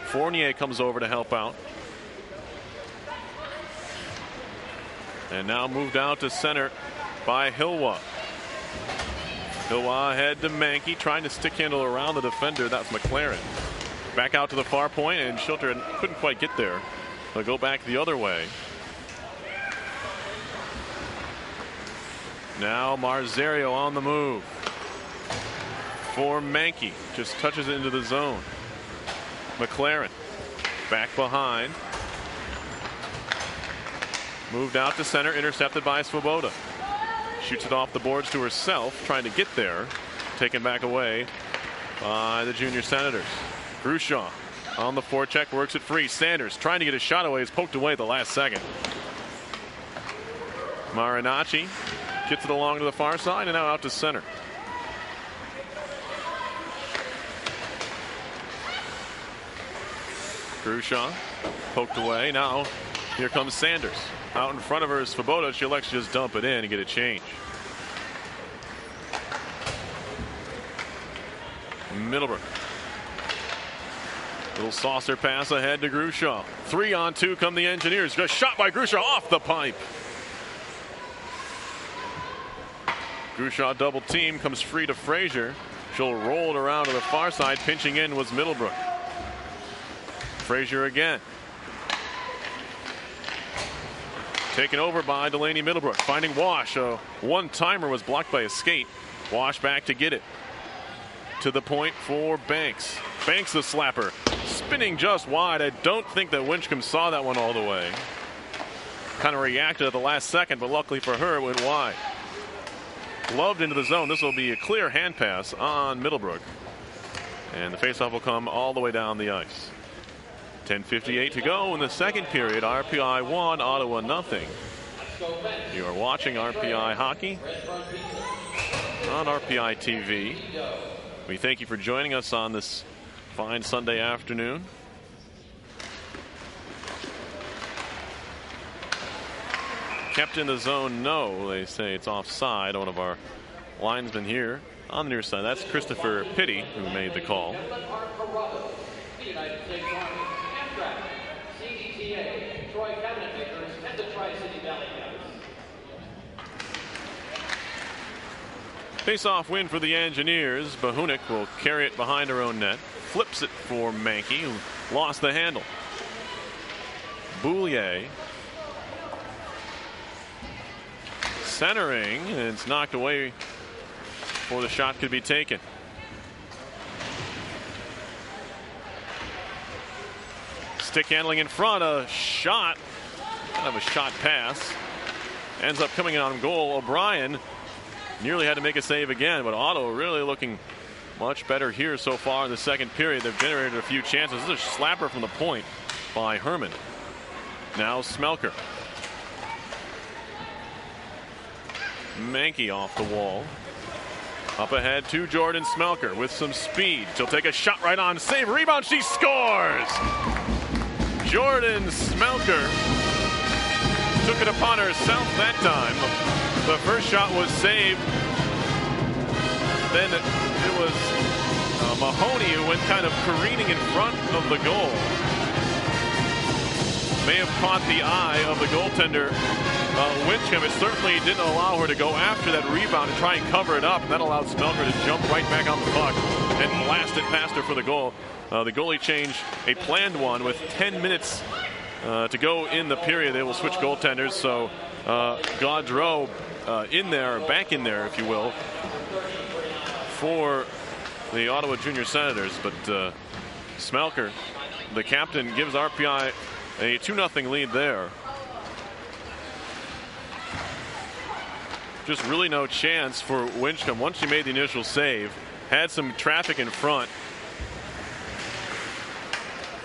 [SPEAKER 6] Fournier comes over to help out. And now moved out to center by Hilwa. Hilwa ahead to Mankey, trying to stick handle around the defender. That's McLaren. Back out to the far point, and Schilter couldn't quite get there. They'll go back the other way. Now Marzario on the move. For Mankey. Just touches it into the zone. McLaren back behind. Moved out to center, intercepted by Svoboda. Shoots it off the boards to herself, trying to get there. Taken back away by the Junior Senators. Grushaw on the forecheck, works it free. Sanders trying to get a shot away, is poked away at the last second. Marinacci gets it along to the far side and now out to center. Grushaw poked away. Now here comes Sanders. Out in front of her is Svoboda. She elects to just dump it in and get a change. Middlebrook. Little saucer pass ahead to Grushaw. 3-on-2 come the Engineers. Just shot by Grushaw off the pipe. Grushaw double team, comes free to Frazier. She'll roll it around to the far side. Pinching in was Middlebrook. Frazier again. Taken over by Delaney Middlebrook. Finding Wash. A one-timer was blocked by a skate. Wash back to get it. To the point for Banks. Banks the slapper. Spinning just wide. I don't think that Winchcombe saw that one all the way. Kind of reacted at the last second, but luckily for her, it went wide. Gloved into the zone. This will be a clear hand pass on Middlebrook. And the faceoff will come all the way down the ice. 10:58 to go in the second period. RPI 1, Ottawa nothing. You are watching RPI hockey on RPI TV. We thank you for joining us on this fine Sunday afternoon. Kept in the zone, no. They say it's offside. One of our linesmen here on the near side. That's Christopher Pitty who made the call. Face-off win for the Engineers. Bahunik will carry it behind her own net. Flips it for Mankey, who lost the handle. Boulier centering, and it's knocked away before the shot could be taken. Stick handling in front, a shot, kind of a shot pass. Ends up coming in on goal. O'Brien nearly had to make a save again, but Otto really looking much better here so far in the second period. They've generated a few chances. This is a slapper from the point by Herman. Now Smelker. Mankey off the wall. Up ahead to Jordan Smelker with some speed. She'll take a shot right on. Save, rebound, she scores! Jordan Smelker took it upon herself that time. The first shot was saved. Then it was Mahoney who went kind of careening in front of the goal. May have caught the eye of the goaltender, Winchcombe. It certainly didn't allow her to go after that rebound and try and cover it up. And that allowed Smelker to jump right back on the puck. and blast it past her for the goal. The goalie change, a planned one with 10 minutes to go in the period. They will switch goaltenders. So Gaudreau back in there, if you will, for the Ottawa Junior Senators. But Smelker, the captain, gives RPI a 2-0 lead there. Just really no chance for Winchcombe once she made the initial save. Had some traffic in front,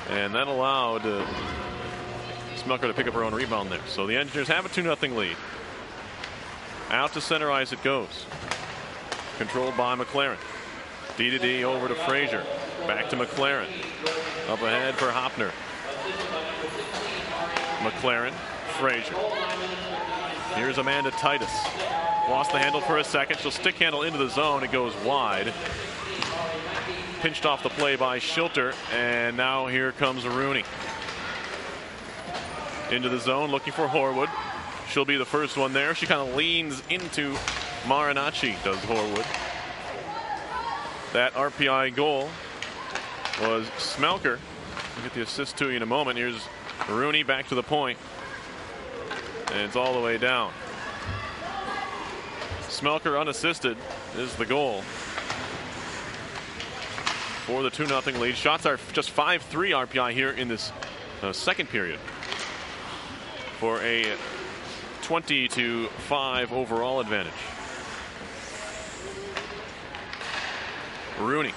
[SPEAKER 6] and that allowed Smelker to pick up her own rebound there. So the Engineers have a 2-0 lead. Out to center ice it goes. Controlled by McLaren. D to D over to Frazier. Back to McLaren. Up ahead for Hopner. McLaren, Frazier. Here's Amanda Titus. Lost the handle for a second. She'll stick handle into the zone. It goes wide. Pinched off the play by Schilter. And now here comes Rooney. Into the zone looking for Horwood. She'll be the first one there. She kind of leans into Marinacci, does Horwood. That RPI goal was Smelker. I'll get the assist to you in a moment. Here's Rooney back to the point. And it's all the way down. Smelker unassisted is the goal for the 2-0 lead. Shots are just 5-3 RPI here in this second period for a 20-5 overall advantage. Rooney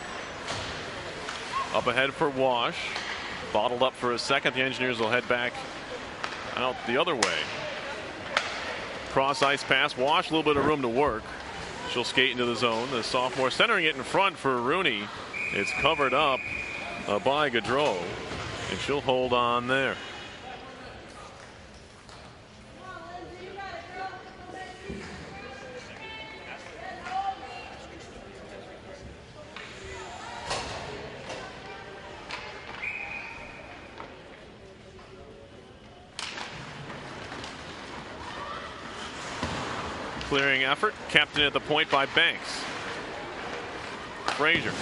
[SPEAKER 6] up ahead for Wash. Bottled up for a second. The Engineers will head back out the other way. Cross ice pass. Wash, a little bit of room to work. She'll skate into the zone. The sophomore centering it in front for Rooney. It's covered up by Gaudreau, and she'll hold on there. Clearing effort, captain at the point by Banks. Frazier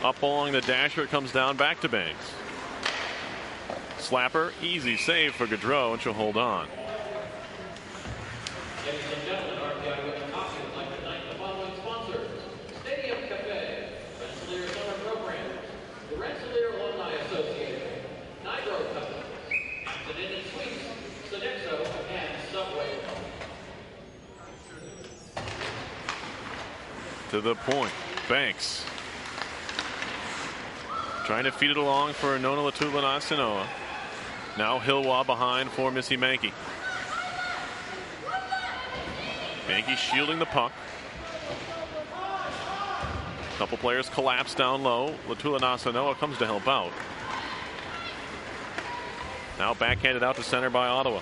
[SPEAKER 6] up along the dasher, it comes down back to Banks. Slapper, easy save for Gaudreau, and she'll hold on.
[SPEAKER 4] Ladies and gentlemen, RPI with the coffee would like to thank the following sponsors: Stadium Cafe, Rensselaer Summer Program, the Rensselaer Alumni Association, Nitro Company, Accident and Suites, Sodexo, and Subway.
[SPEAKER 6] To the point, Banks trying to feed it along for Nona Latula-Nasinoa. Now Hilwa behind for Missy Mankey. Mankey shielding the puck. A couple players collapse down low. Latula-Nasinoa comes to help out. Now backhanded out to center by Ottawa.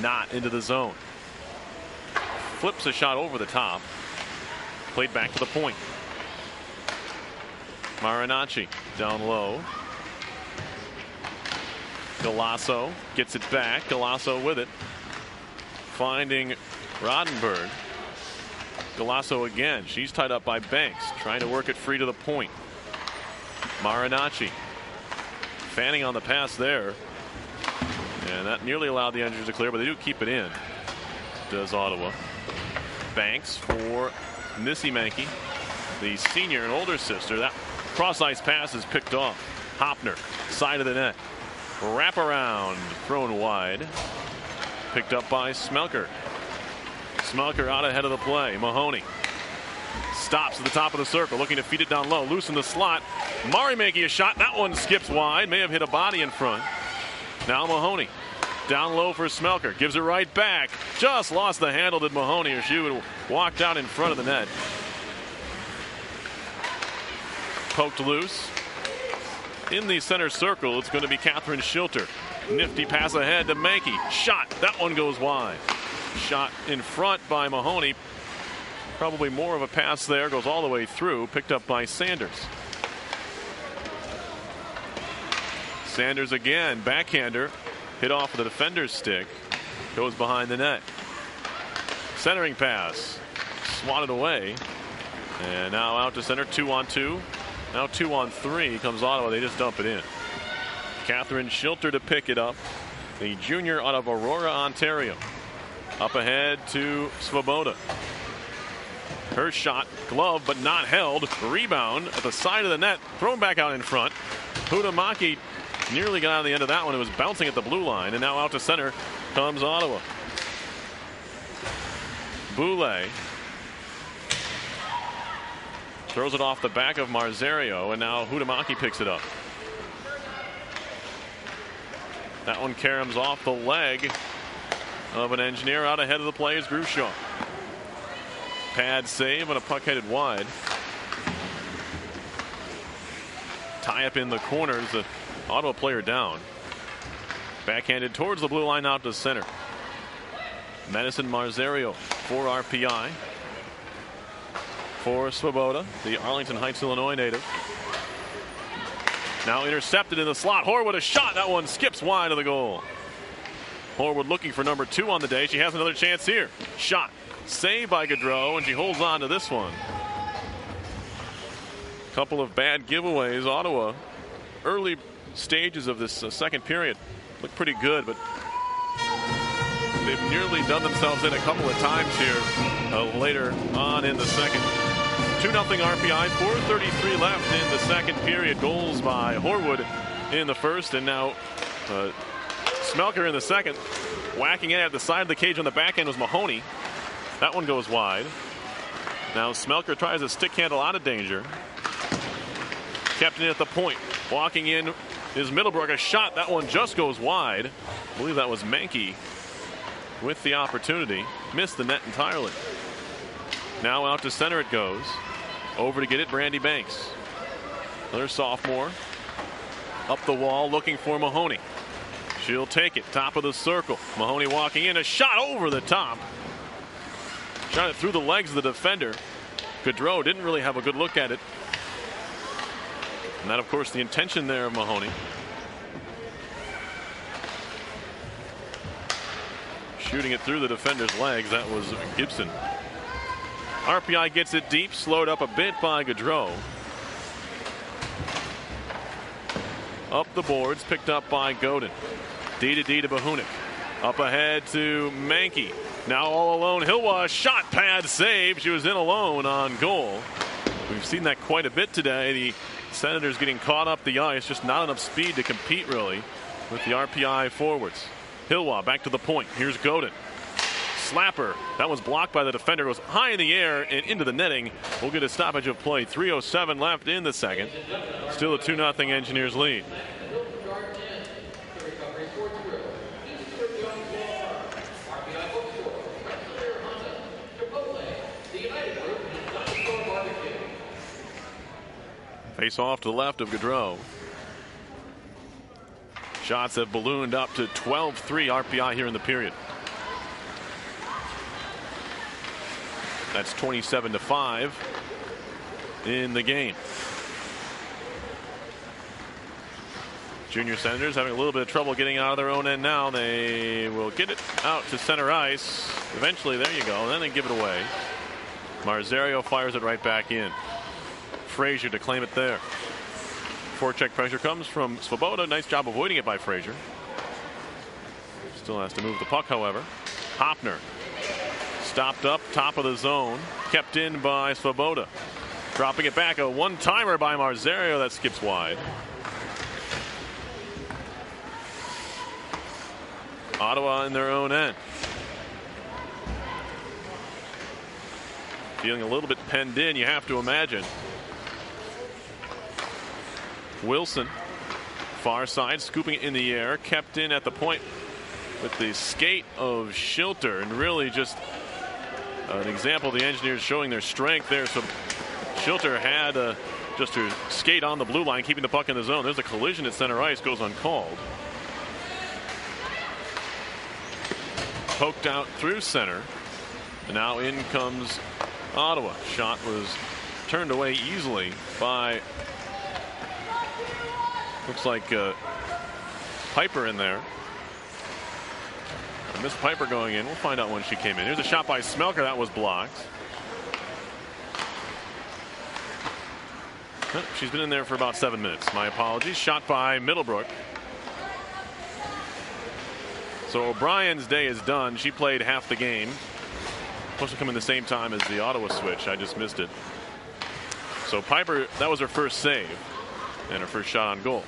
[SPEAKER 6] Not into the zone. Flips a shot over the top. Played back to the point. Marinacci down low. Galasso gets it back. Galasso with it. Finding Roddenberg. Galasso again. She's tied up by Banks. Trying to work it free to the point. Marinacci fanning on the pass there. And that nearly allowed the Engineers to clear, but they do keep it in. Does Ottawa. Banks for Missy Mankey, the senior and older sister. That cross ice pass is picked off. Hopner, side of the net. Wrap around, thrown wide. Picked up by Smelker. Smelker out ahead of the play. Mahoney stops at the top of the circle, looking to feed it down low. Loose in the slot. Mari making a shot. That one skips wide. May have hit a body in front. Now Mahoney down low for Smelker. Gives it right back. Just lost the handle, did Mahoney, or she would have walked out in front of the net. Poked loose. In the center circle, it's going to be Catherine Schilter. Nifty pass ahead to Mankey. Shot. That one goes wide. Shot in front by Mahoney. Probably more of a pass there. Goes all the way through. Picked up by Sanders. Sanders again. Backhander. Hit off of the defender's stick. Goes behind the net. Centering pass. Swatted away And now out to center, 2-on-2. Now 2-on-3 comes Ottawa. They just dump it in. Catherine Schilter to pick it up. The junior out of Aurora, Ontario. Up ahead to Svoboda. Her shot, glove, but not held. Rebound at the side of the net. Thrown back out in front. Huhtamaki nearly got out of the end of that one. It was bouncing at the blue line. And now out to center comes Ottawa. Boulay throws it off the back of Marzario, and now Huhtamaki picks it up. That one caroms off the leg of an engineer. Out ahead of the play is Grushaw. Pad save and a puck headed wide. Tie up in the corners. The Ottawa player down. Backhanded towards the blue line out to center. Madison Marzario for RPI. For Svoboda, the Arlington Heights, Illinois native. Now intercepted in the slot. Horwood a shot. That one skips wide of the goal. Horwood looking for number 2 on the day. She has another chance here. Shot. Saved by Gaudreau, and she holds on to this one. Couple of bad giveaways. Ottawa, early stages of this second period, look pretty good, but they've nearly done themselves in a couple of times here later on in the second. 2-0 RPI, 4:33 left in the second period. Goals by Horwood in the first, and now Smelker in the second. Whacking in at the side of the cage on the back end was Mahoney. That one goes wide. Now Smelker tries a stick handle out of danger. Kept in at the point. Walking in is Middlebrook. A shot. That one just goes wide. I believe that was Mankey with the opportunity. Missed the net entirely. Now out to center it goes. Over to get it, Brandy Banks. Another sophomore. Up the wall looking for Mahoney. She'll take it. Top of the circle. Mahoney walking in. A shot over the top. Shot it through the legs of the defender. Gaudreau didn't really have a good look at it. And that, of course, the intention there of Mahoney. Shooting it through the defender's legs. That was Gibson. RPI gets it deep, slowed up a bit by Gaudreau. Up the boards, picked up by Godin. D to Bahunik. Up ahead to Mankey. Now all alone, Hilwa, shot, pad, save. She was in alone on goal. We've seen that quite a bit today. The Senators getting caught up the ice, just not enough speed to compete really with the RPI forwards. Hilwa back to the point. Here's Godin. Slapper. That was blocked by the defender. Goes high in the air and into the netting. We'll get a stoppage of play. 3:07 left in the second. Still a 2-0 Engineers lead. Face off to the left of Gaudreau. Shots have ballooned up to 12-3 RPI here in the period. That's 27-5 in the game. Junior Senators having a little bit of trouble getting out of their own end now. They will get it out to center ice. Eventually, there you go. And then they give it away. Marzario fires it right back in. Frazier to claim it there. Forecheck pressure comes from Svoboda. Nice job avoiding it by Frazier. Still has to move the puck, however. Hopner. Stopped up, top of the zone. Kept in by Svoboda. Dropping it back, a one-timer by Marzario that skips wide. Ottawa in their own end. Feeling a little bit penned in, you have to imagine. Wilson, far side, scooping it in the air. Kept in at the point with the skate of Schilter, and really just an example of the Engineers showing their strength there. So Schilter had just her skate on the blue line, keeping the puck in the zone. There's a collision at center ice, goes uncalled. Poked out through center. And now in comes Ottawa. Shot was turned away easily by, looks like Piper in there. Miss Piper going in. We'll find out when she came in. Here's a shot by Smelker that was blocked. She's been in there for about 7 minutes. My apologies. Shot by Middlebrook. So O'Brien's day is done. She played half the game. Supposed to come in the same time as the Ottawa switch. I just missed it. So Piper, that was her first save and her first shot on goal.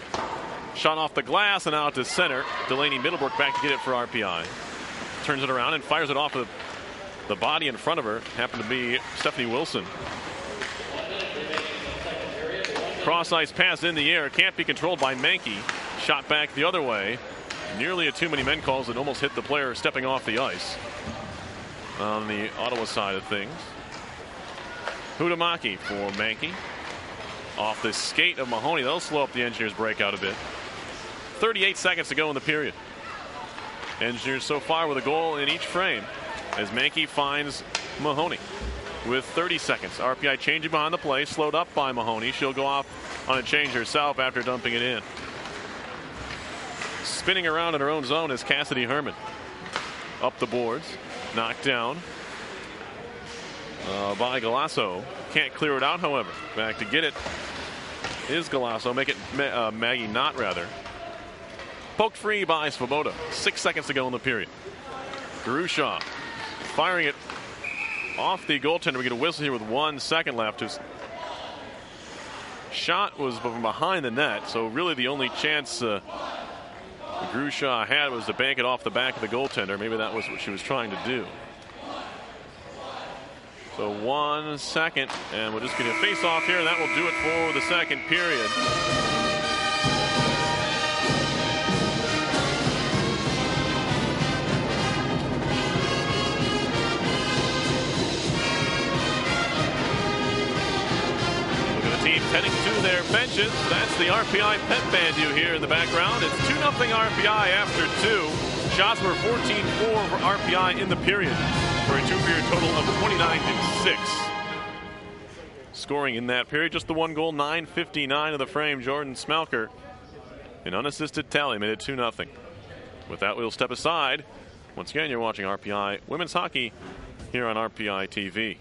[SPEAKER 6] Shot off the glass and out to center. Delaney Middlebrook back to get it for RPI. Turns it around and fires it off of the body in front of her. Happened to be Stephanie Wilson. Cross ice pass in the air. Can't be controlled by Mankey. Shot back the other way. Nearly a too many men calls that almost hit the player stepping off the ice. On the Ottawa side of things. Hudamaki for Mankey. Off the skate of Mahoney. That'll slow up the Engineers' breakout a bit. 38 seconds to go in the period. Engineers so far with a goal in each frame as Mankey finds Mahoney with 30 seconds. RPI changing behind the play, slowed up by Mahoney. She'll go off on a change herself after dumping it in. Spinning around in her own zone is Cassidy Herman. Up the boards, knocked down by Galasso. Can't clear it out, however. Back to get it is Galasso. Make it Maggie Knott, rather. Poked free by Svoboda. 6 seconds to go in the period. Grushaw firing it off the goaltender. We get a whistle here with 1 second left. His shot was from behind the net, so really the only chance Grushaw had was to bank it off the back of the goaltender. Maybe that was what she was trying to do. So 1 second, and we're just going to face off here, and that will do it for the second period. Look at the teams heading to their benches. That's the RPI pep band you hear in the background. It's 2-0 RPI after 2. Shots were 14-4 for RPI in the period, for a 2-period total of 29-6. Scoring in that period, just the 1 goal, 9:59 of the frame. Jordan Smelker, an unassisted tally, made it 2-0. With that, we'll step aside. Once again, you're watching RPI Women's Hockey here on RPI TV.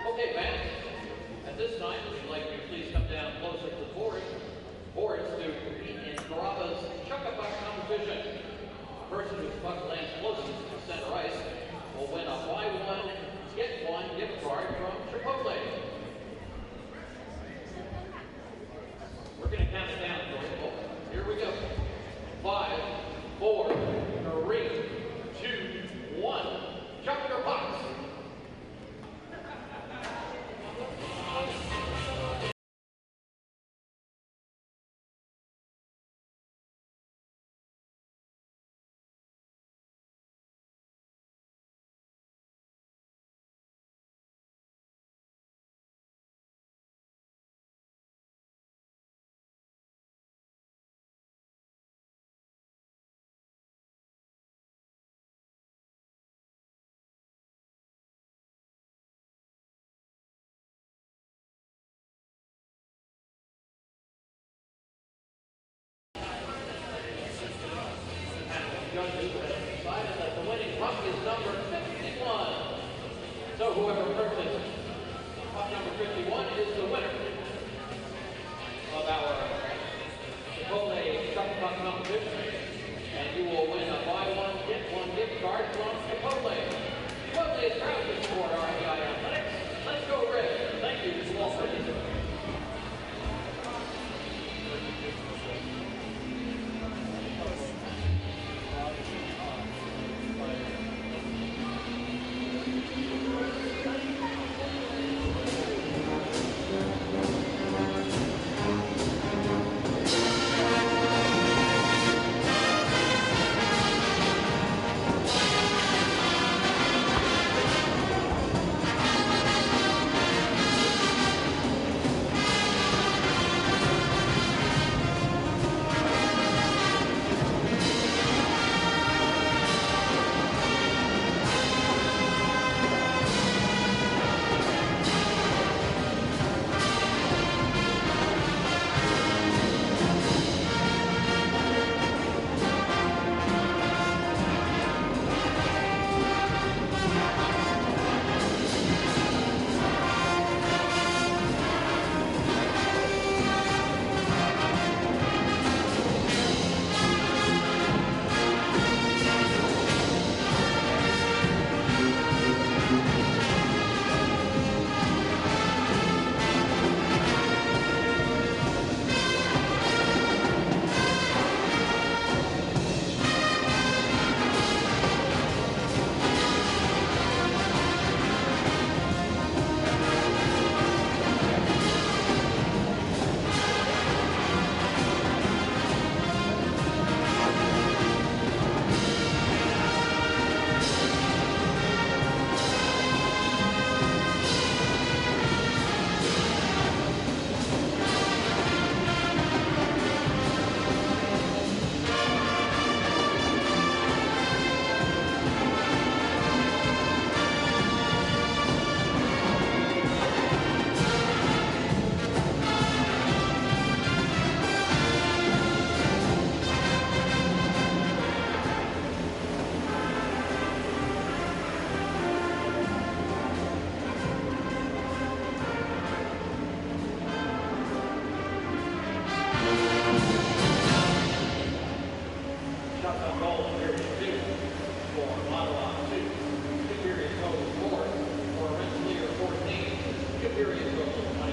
[SPEAKER 4] Okay, fans. At this time, we'd like you to please come down closer to the boards. Boards to compete in Brava's Chuck-a-Buck competition. The person whose puck lands closest to center ice will win a buy one, get one gift card from Chipotle. We're going to count it down for you. Here we go. 5, 4, 3, 2, 1. Chuck your pucks. Experience Social 29.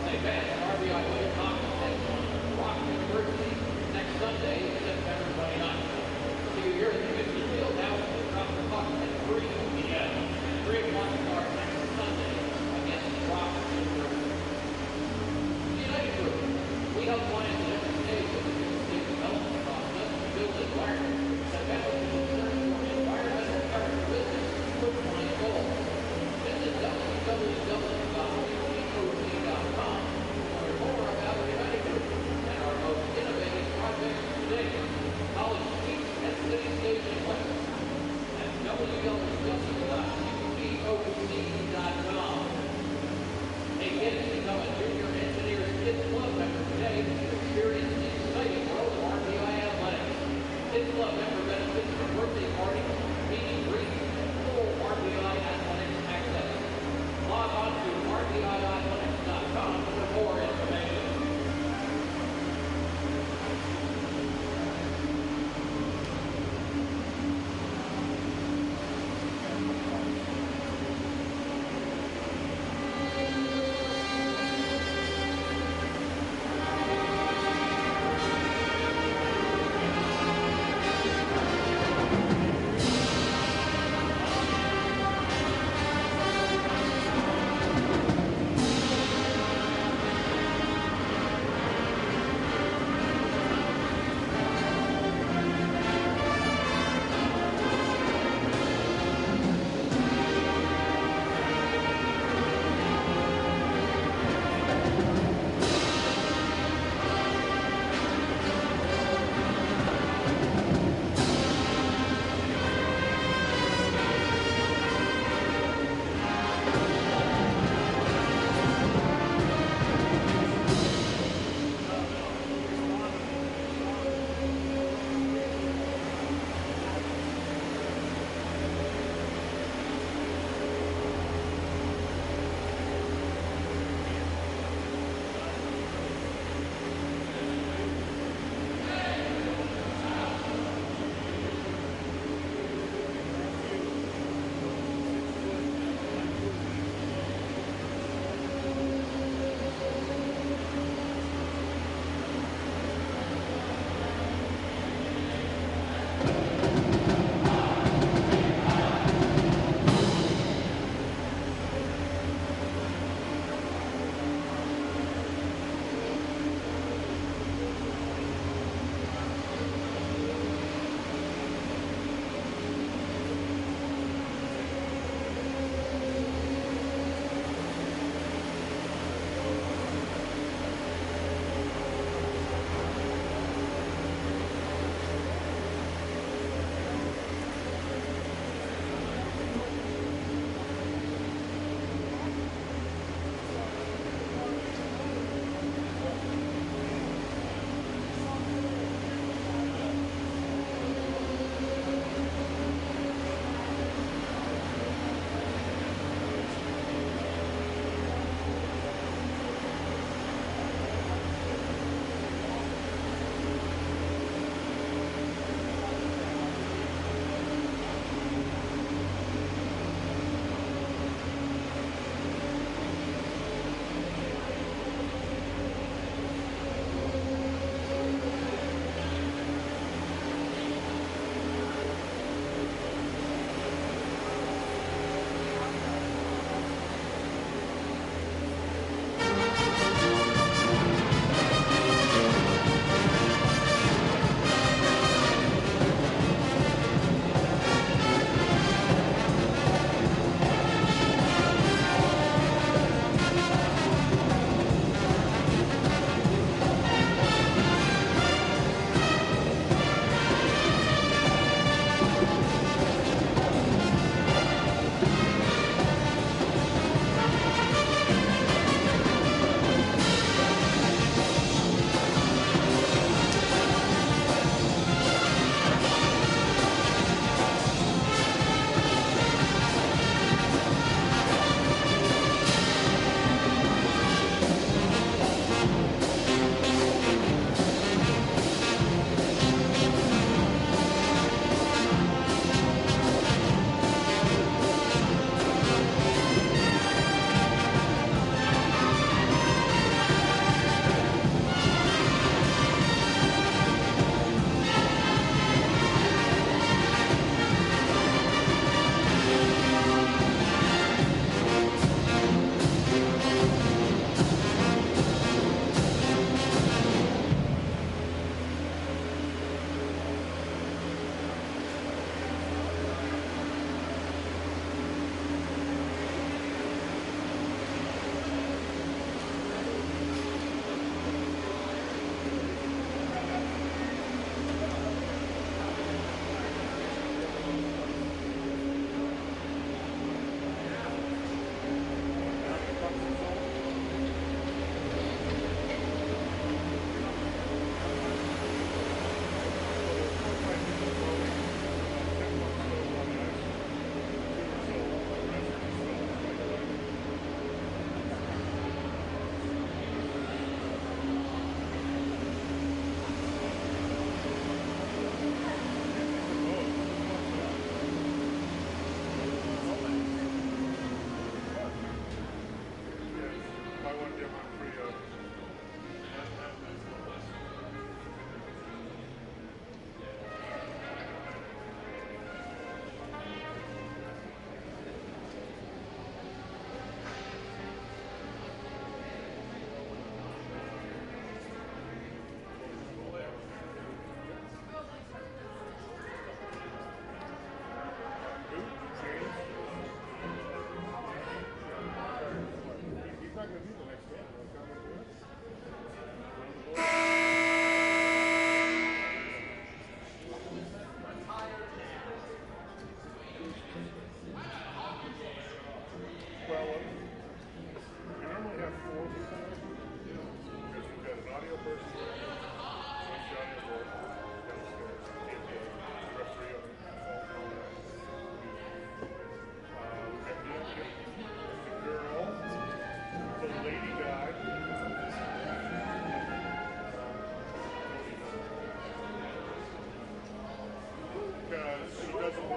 [SPEAKER 4] Play fast at RPI Winter Conference on Rock University next Sunday, September 29th. See you here at the Houston Field House to drop the puck at 3 p.m. 3 o'clock start next Sunday against Rock University. The United Group. We help clients at every stage of the real estate development process to build environments that benefit concern for environmental characteristics with client goals. Visit www.realtycoaching.com to learn more about the United Group and our most innovative projects today.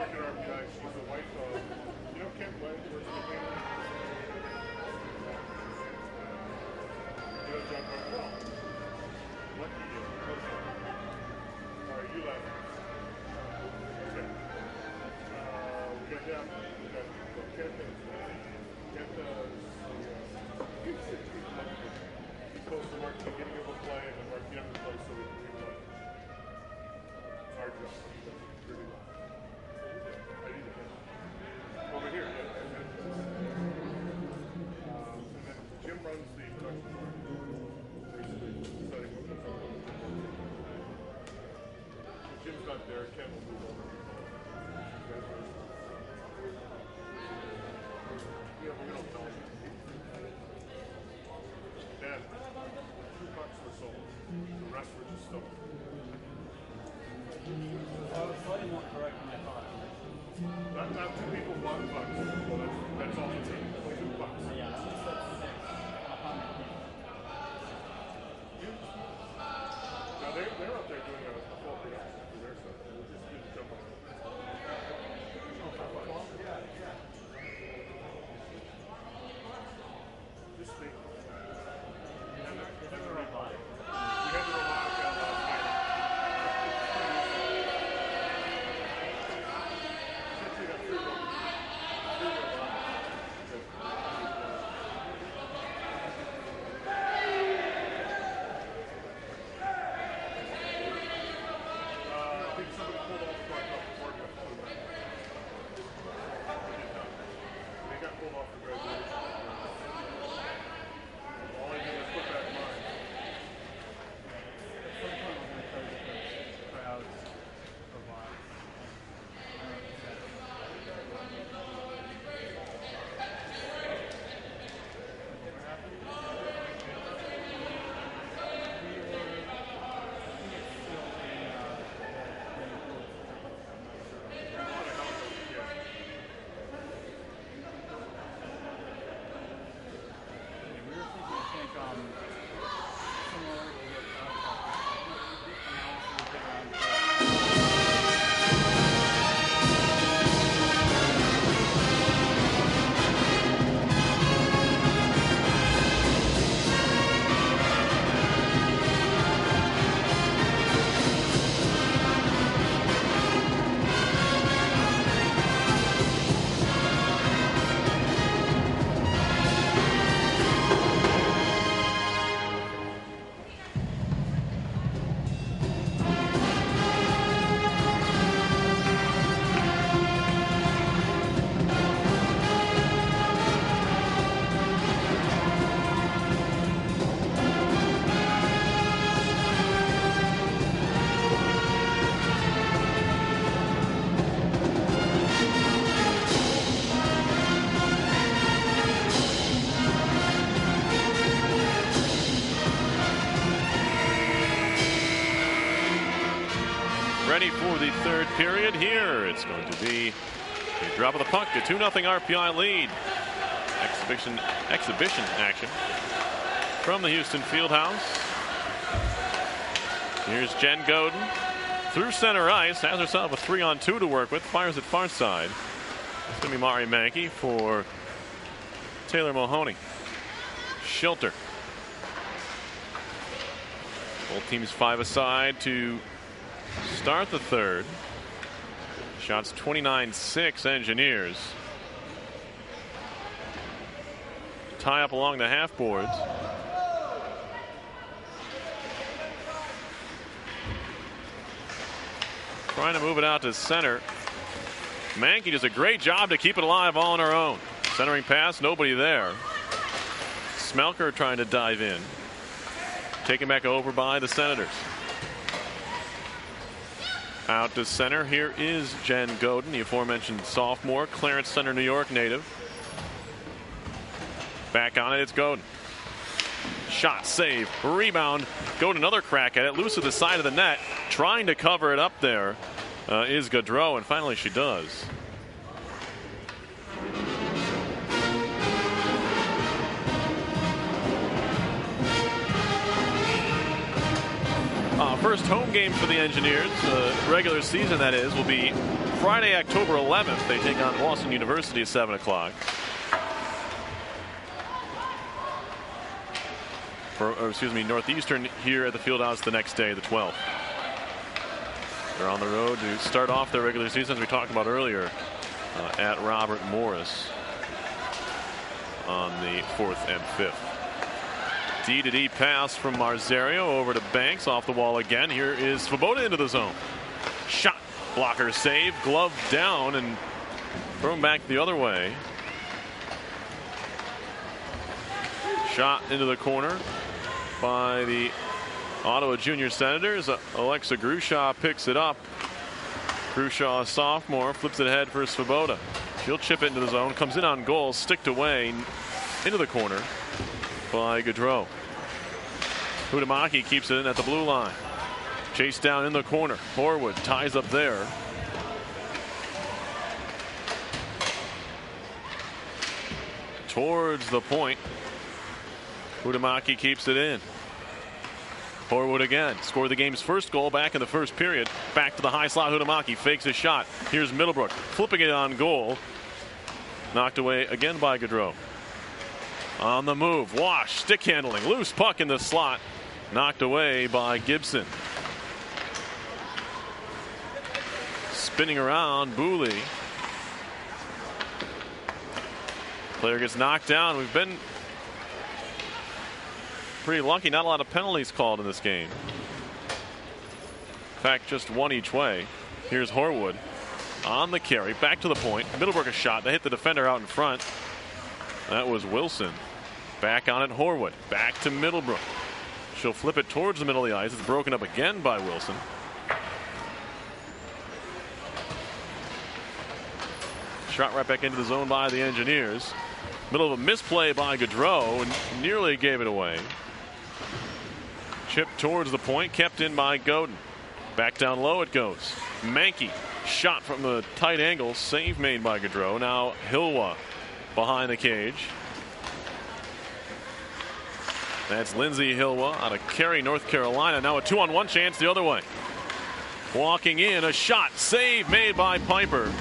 [SPEAKER 7] work at RPI. She's the wife of, you know, Kent Webb, where's the name? You know John Carter? What do you do? Sorry, you left. Okay. We got them. We got Kent. Kent does he's supposed to work at the beginning of a play and then work the end of the play so we can replay. It's hard job. Pretty well. I need it. Over here, yeah. And then Jim runs the production. Basically, deciding what the fuck. If Jim's not there, Ken will move over. Yeah, but we don't tell him. Dad, 2 bucks were sold. The rest were just stolen.
[SPEAKER 8] I was slightly more correct than I thought.
[SPEAKER 7] Not 2 people, $1. Well, that's all it takes. $2.
[SPEAKER 8] Yeah, she said 6.
[SPEAKER 7] Now they're out there doing a full production for their stuff. We'll just do the jump on it. Just think. We had the robotic out last night. Essentially got 3 robots. I think somebody pulled all the parts off the board. They got pulled off the graduation. All I did was put back mine.
[SPEAKER 8] At some point, we're going to start to get crowds of live.
[SPEAKER 6] Ready for the third period here. It's going to be a drop of the puck, a 2-0 RPI lead. Exhibition action from the Houston Fieldhouse. Here's Jen Godin through center ice, has herself a 3-on-2 to work with, fires it far side. It's going to be Mari Mankey for Taylor Mahoney. Schilter. Both teams 5 aside to start the third. Shots 29-6 Engineers. Tie up along the half boards. Trying to move it out to center. Mankey does a great job to keep it alive all on her own. Centering pass, nobody there. Smelker trying to dive in. Taken back over by the Senators. Out to center. Here is Jen Godin, the aforementioned sophomore, Clarence Center, New York native. Back on it, it's Godin. Shot, save, rebound. Godin another crack at it, loose at the side of the net. Trying to cover it up there is Gaudreau, and finally she does. First home game for the Engineers, regular season that is, will be Friday, October 11th, they take on Boston University at 7 o'clock. Northeastern here at the Fieldhouse the next day, the 12th. They're on the road to start off their regular season, as we talked about earlier, at Robert Morris on the 4th and 5th. D-to-D pass from Marzario over to Banks, off the wall again. Here is Svoboda into the zone. Shot, blocker save, glove down, and thrown back the other way. Shot into the corner by the Ottawa Junior Senators. Alexa Grushaw picks it up. Grushaw, a sophomore, flips it ahead for Svoboda. She'll chip it into the zone, comes in on goal, sticked away into the corner by Gaudreau. Hudamaki keeps it in at the blue line. Chased down in the corner. Horwood ties up there. Towards the point. Hudamaki keeps it in. Horwood again. Scored the game's first goal back in the first period. Back to the high slot. Hudamaki fakes a shot. Here's Middlebrook flipping it on goal. Knocked away again by Gaudreau. On the move. Wash. Stick handling. Loose puck in the slot. Knocked away by Gibson. Spinning around. Booley. Player gets knocked down. We've been pretty lucky. Not a lot of penalties called in this game. In fact, just one each way. Here's Horwood on the carry. Back to the point. Middlebrook a shot. They hit the defender out in front. That was Wilson. Back on it, Horwood. Back to Middlebrook. She'll flip it towards the middle of the ice. It's broken up again by Wilson. Shot right back into the zone by the Engineers. Middle of a misplay by Gaudreau and nearly gave it away. Chip towards the point, kept in by Godin. Back down low it goes. Mankey shot from the tight angle. Save made by Gaudreau. Now Hilwa behind the cage. That's Lindsay Hilwa out of Cary, North Carolina. Now a 2-on-1 chance the other way. Walking in, a shot. Save made by Piper.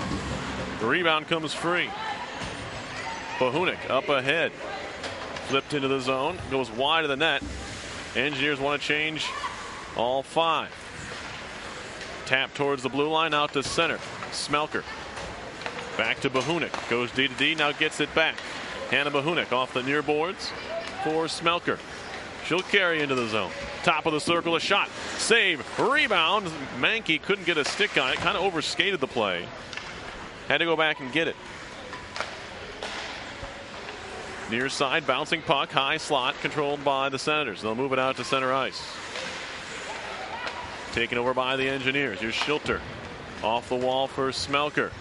[SPEAKER 6] The rebound comes free. Bohunik up ahead. Flipped into the zone. Goes wide of the net. Engineers want to change all 5. Tap towards the blue line, out to center. Smelker. Back to Bohunik. Goes D-to-D, now gets it back. Hannah Bohunik off the near boards for Smelker. She'll carry into the zone. Top of the circle, a shot. Save. Rebound. Mankey couldn't get a stick on it. Kind of overskated the play. Had to go back and get it. Near side, bouncing puck, high slot, controlled by the Senators. They'll move it out to center ice. Taken over by the Engineers. Here's Schilter. Off the wall for Smelker.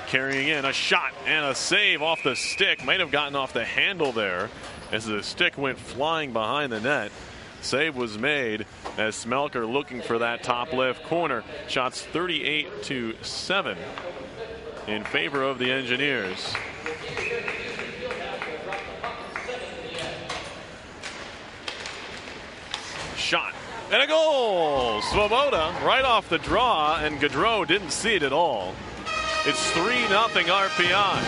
[SPEAKER 6] Carrying in, a shot and a save off the stick. Might have gotten off the handle there as the stick went flying behind the net. Save was made as Smelker looking for that top left corner. Shots 38-7 in favor of the Engineers. Shot and a goal. Svoboda right off the draw, and Gaudreau didn't see it at all. It's 3-0 RPI.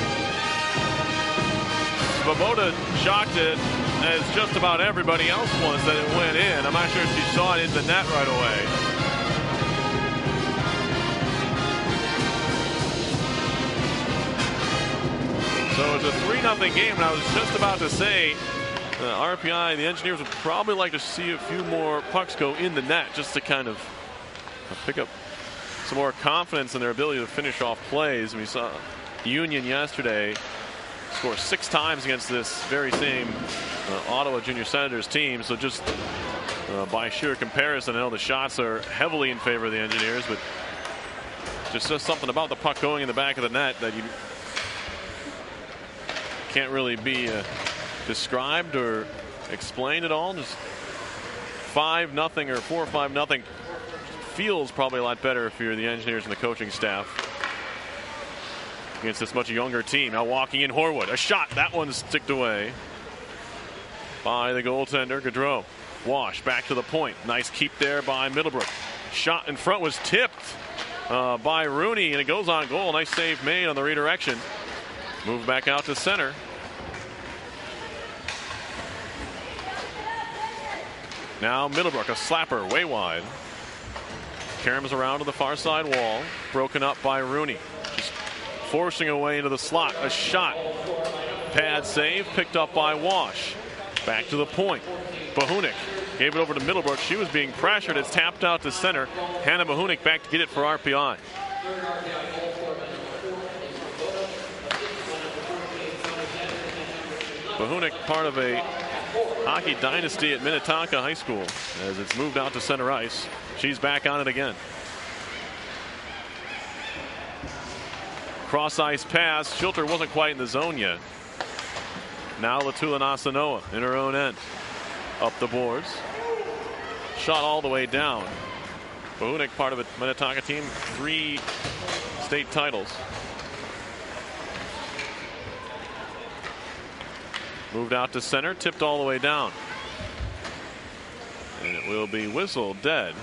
[SPEAKER 6] Svoboda shocked it, as just about everybody else was, that it went in. I'm not sure if she saw it in the net right away. So it's a 3-0 game, and I was just about to say RPI, the Engineers would probably like to see a few more pucks go in the net just to kind of pick up some more confidence in their ability to finish off plays. We saw Union yesterday score 6 times against this very same Ottawa Junior Senators team. So just by sheer comparison, I know the shots are heavily in favor of the Engineers, but just something about the puck going in the back of the net that you can't really be described or explained at all. Just 5-0 or 4-5-0 feels probably a lot better if you're the Engineers and the coaching staff against this much younger team. Now walking in Horwood, a shot, that one's sticked away by the goaltender Gaudreau. Wash back to the point, nice keep there by Middlebrook. Shot in front was tipped by Rooney, and it goes on goal. Nice save made on the redirection. Move back out to center. Now Middlebrook, a slapper way wide. Caroms around to the far side wall. Broken up by Rooney. Just forcing away into the slot. A shot. Pad save picked up by Wash. Back to the point. Bahunik gave it over to Middlebrook. She was being pressured. It's tapped out to center. Hannah Bahunik back to get it for RPI. Bahunik, part of a hockey dynasty at Minnetonka High School, as it's moved out to center ice. She's back on it again. Cross ice pass. Schilter wasn't quite in the zone yet. Now Latula-Nasanoa in her own end. Up the boards. Shot all the way down. Bahunik, part of a Minnetonka team, 3 state titles. Moved out to center, tipped all the way down. And it will be whistled dead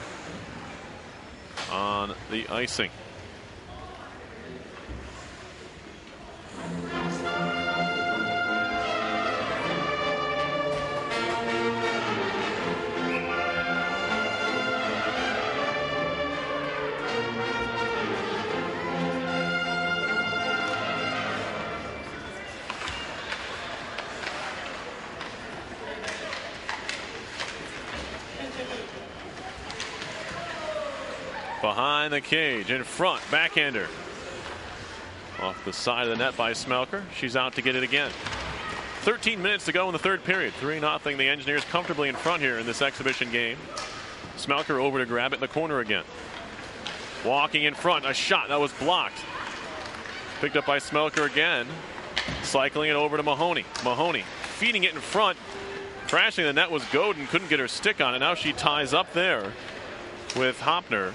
[SPEAKER 6] on the icing. Behind the cage, in front, backhander. Off the side of the net by Smelker. She's out to get it again. 13 minutes to go in the third period. 3-0. The Engineers comfortably in front here in this exhibition game. Smelker over to grab it in the corner again. Walking in front, a shot that was blocked. Picked up by Smelker again. Cycling it over to Mahoney. Mahoney feeding it in front. Crashing the net was Godin. Couldn't get her stick on it. Now she ties up there with Hopner.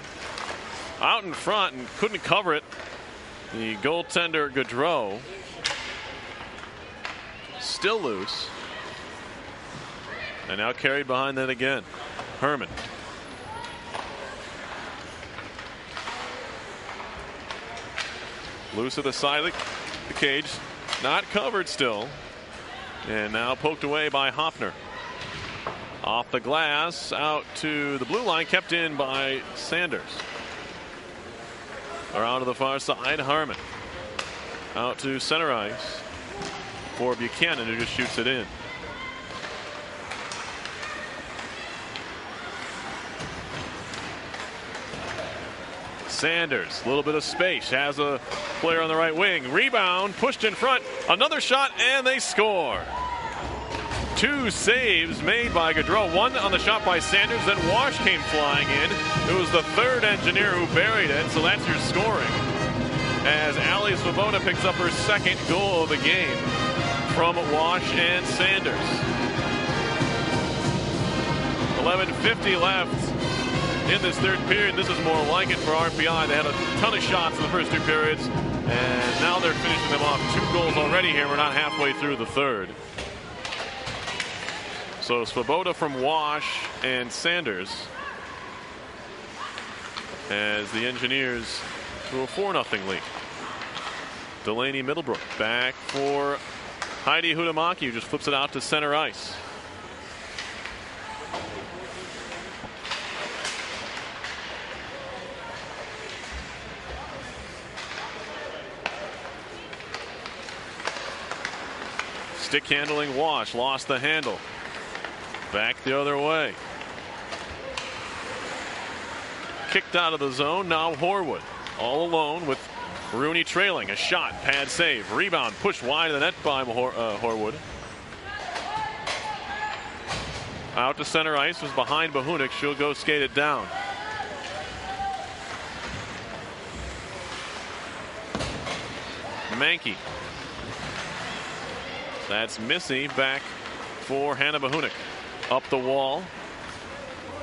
[SPEAKER 6] Out in front and couldn't cover it. The goaltender Gaudreau still loose. And now carried behind that again. Herman. Loose at the side of the cage. Not covered still. And now poked away by Hopner. Off the glass, out to the blue line, kept in by Sanders. Around to the far side, Harmon. Out to center ice for Buchanan, who just shoots it in. Sanders, a little bit of space, has a player on the right wing. Rebound, pushed in front, another shot, and they score. 2 saves made by Gaudreau. One on the shot by Sanders, then Wash came flying in. It was the third Engineer who buried it, so that's your scoring. As Ali Svoboda picks up her second goal of the game from Wash and Sanders. 11:50 left in this third period. This is more like it for RPI. They had a ton of shots in the first 2 periods, and now they're finishing them off. 2 goals already here. We're not halfway through the third. So Svoboda from Wash and Sanders as the Engineers to a 4-0 lead. Delaney Middlebrook back for Heidi Hudamaki, who just flips it out to center ice. Stick handling Wash, lost the handle. Back the other way. Kicked out of the zone. Now Horwood all alone with Rooney trailing. A shot, pad save, rebound, pushed wide of the net by Horwood. Out to center ice, was behind Bahunik. She'll go skate it down. Mankey. That's Missy back for Hannah Bahunik. Up the wall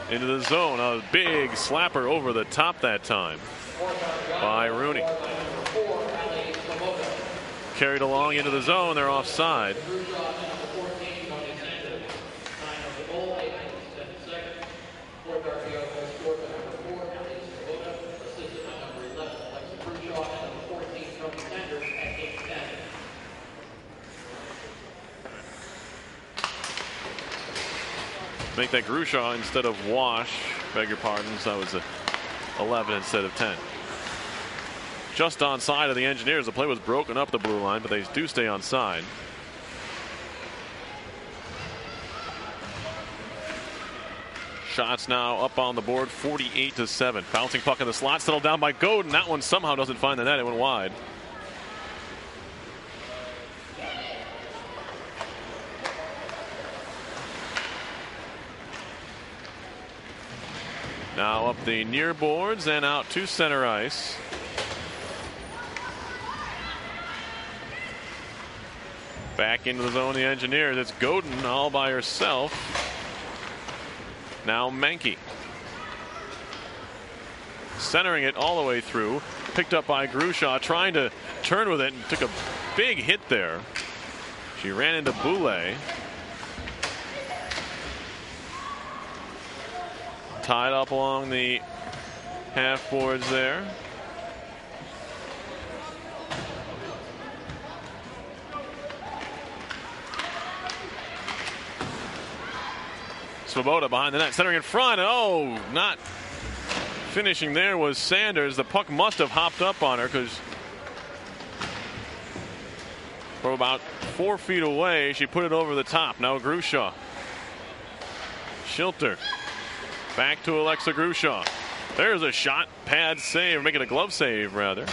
[SPEAKER 6] into the zone. A big slapper over the top that time by Rooney. Carried along into the zone. They're offside. make that Grushaw instead of Wash. Beg your pardons. That was a 11 instead of 10. Just on side of the Engineers. The play was broken up the blue line, but they do stay on side. Shots now up on the board, 48-7. Bouncing puck in the slot, settled down by Godin. That one somehow doesn't find the net. It went wide. Now up the near boards and out to center ice. Back into the zone, the Engineers. It's Godin all by herself. Now Menke. Centering it all the way through. Picked up by Grushaw, trying to turn with it and took a big hit there. She ran into Boulay. Tied up along the half boards there. Svoboda behind the net, centering in front. Oh, not finishing there was Sanders. The puck must have hopped up on her because from about 4 feet away, she put it over the top. Now Grushaw. Schilter. Back to Alexa Grushaw. There's a shot. Pad save, making a glove save rather.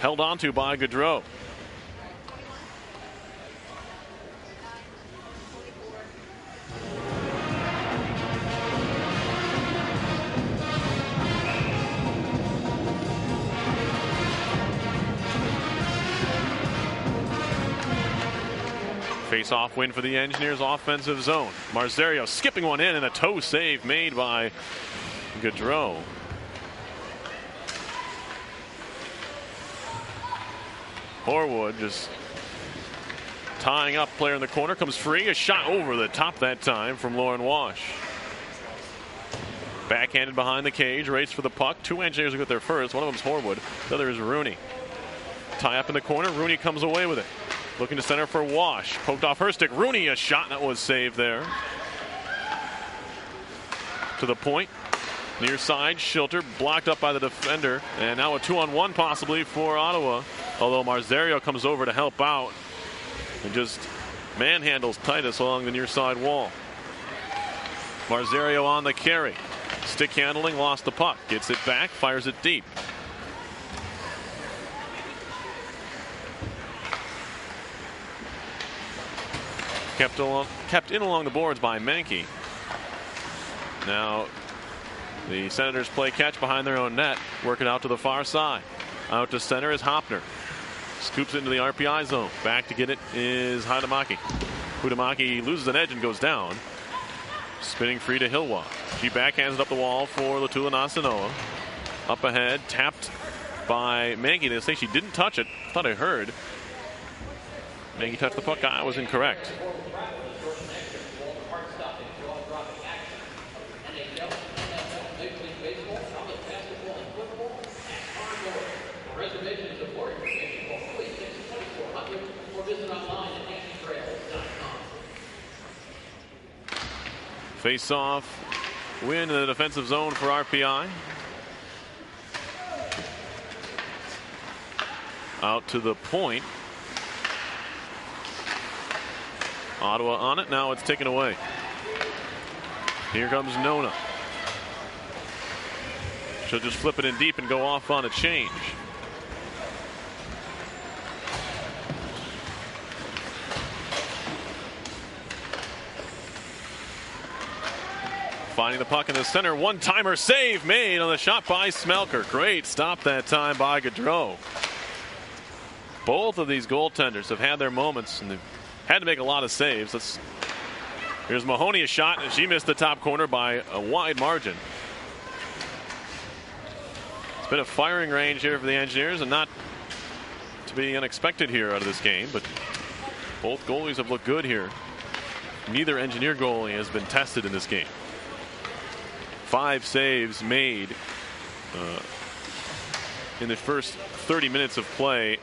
[SPEAKER 6] Held onto by Gaudreau. Face-off win for the Engineers offensive zone. Marzario skipping one in and a toe save made by Gaudreau. Horwood just tying up player in the corner, comes free. A shot over the top that time from Lauren Wash. Backhanded behind the cage, race for the puck. 2 Engineers will get there first. One of them's Horwood, the other is Rooney. Tie up in the corner. Rooney comes away with it. Looking to center for Wash. Poked off her stick. Rooney, a shot that was saved there. To the point. Near side. Schilter blocked up by the defender. And now a 2-on-1 possibly for Ottawa. Although Marzario comes over to help out. And just manhandles Titus along the near side wall. Marzario on the carry. Stick handling. Lost the puck. Gets it back. Fires it deep. Kept in along the boards by Menke. Now the Senators play catch behind their own net, working out to the far side. Out to center is Hopner. Scoops into the RPI zone. Back to get it is Hudamaki. Hudamaki loses an edge and goes down. Spinning free to Hilwa. She backhands it up the wall for Latula Nasanoa. Up ahead, tapped by Menke. They say she didn't touch it. Thought I heard. Menke touched the puck. I was incorrect. Face-off win in the defensive zone for RPI. Out to the point. Ottawa on it. Now it's taken away. Here comes Nona. She'll just flip it in deep and go off on a change. Finding the puck in the center. One-timer save made on the shot by Smelker. Great stop that time by Gaudreau. Both of these goaltenders have had their moments and they've had to make a lot of saves. Here's Mahoney, a shot, and she missed the top corner by a wide margin. It's been a firing range here for the Engineers, and not to be unexpected here out of this game, but both goalies have looked good here. Neither Engineer goalie has been tested in this game. 5 saves made in the first 30 minutes of play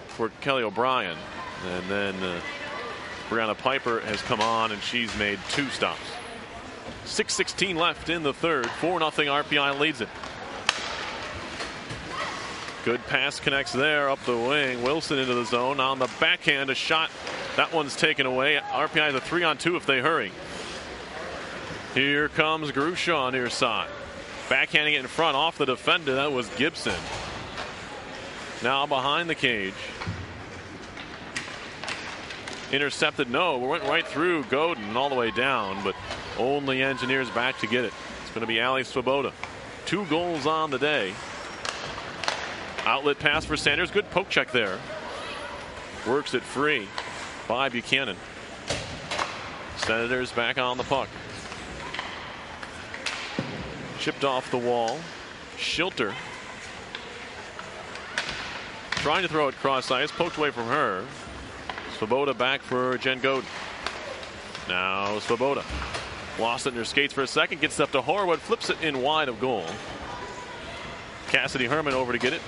[SPEAKER 6] for Kelly O'Brien. And then Brianna Piper has come on and she's made 2 stops. 6:16 left in the third. 4-0 RPI leads it. Good pass connects there up the wing. Wilson into the zone. On the backhand, a shot. That one's taken away. RPI is a 3-on-2 if they hurry. Here comes Grushaw near side. Backhanding it in front off the defender. That was Gibson. Now behind the cage. Intercepted, no. Went right through Godin all the way down, but only Engineers back to get it. It's going to be Ali Svoboda. 2 goals on the day. Outlet pass for Sanders. Good poke check there. Works it free by Buchanan. Senators back on the puck. Chipped off the wall. Shilter trying to throw it cross ice. Poked away from her. Svoboda back for Jen Godin. Now Svoboda. Lost it in her skates for a second. Gets up to Horwood. Flips it in wide of goal. Cassidy Herman over to get it.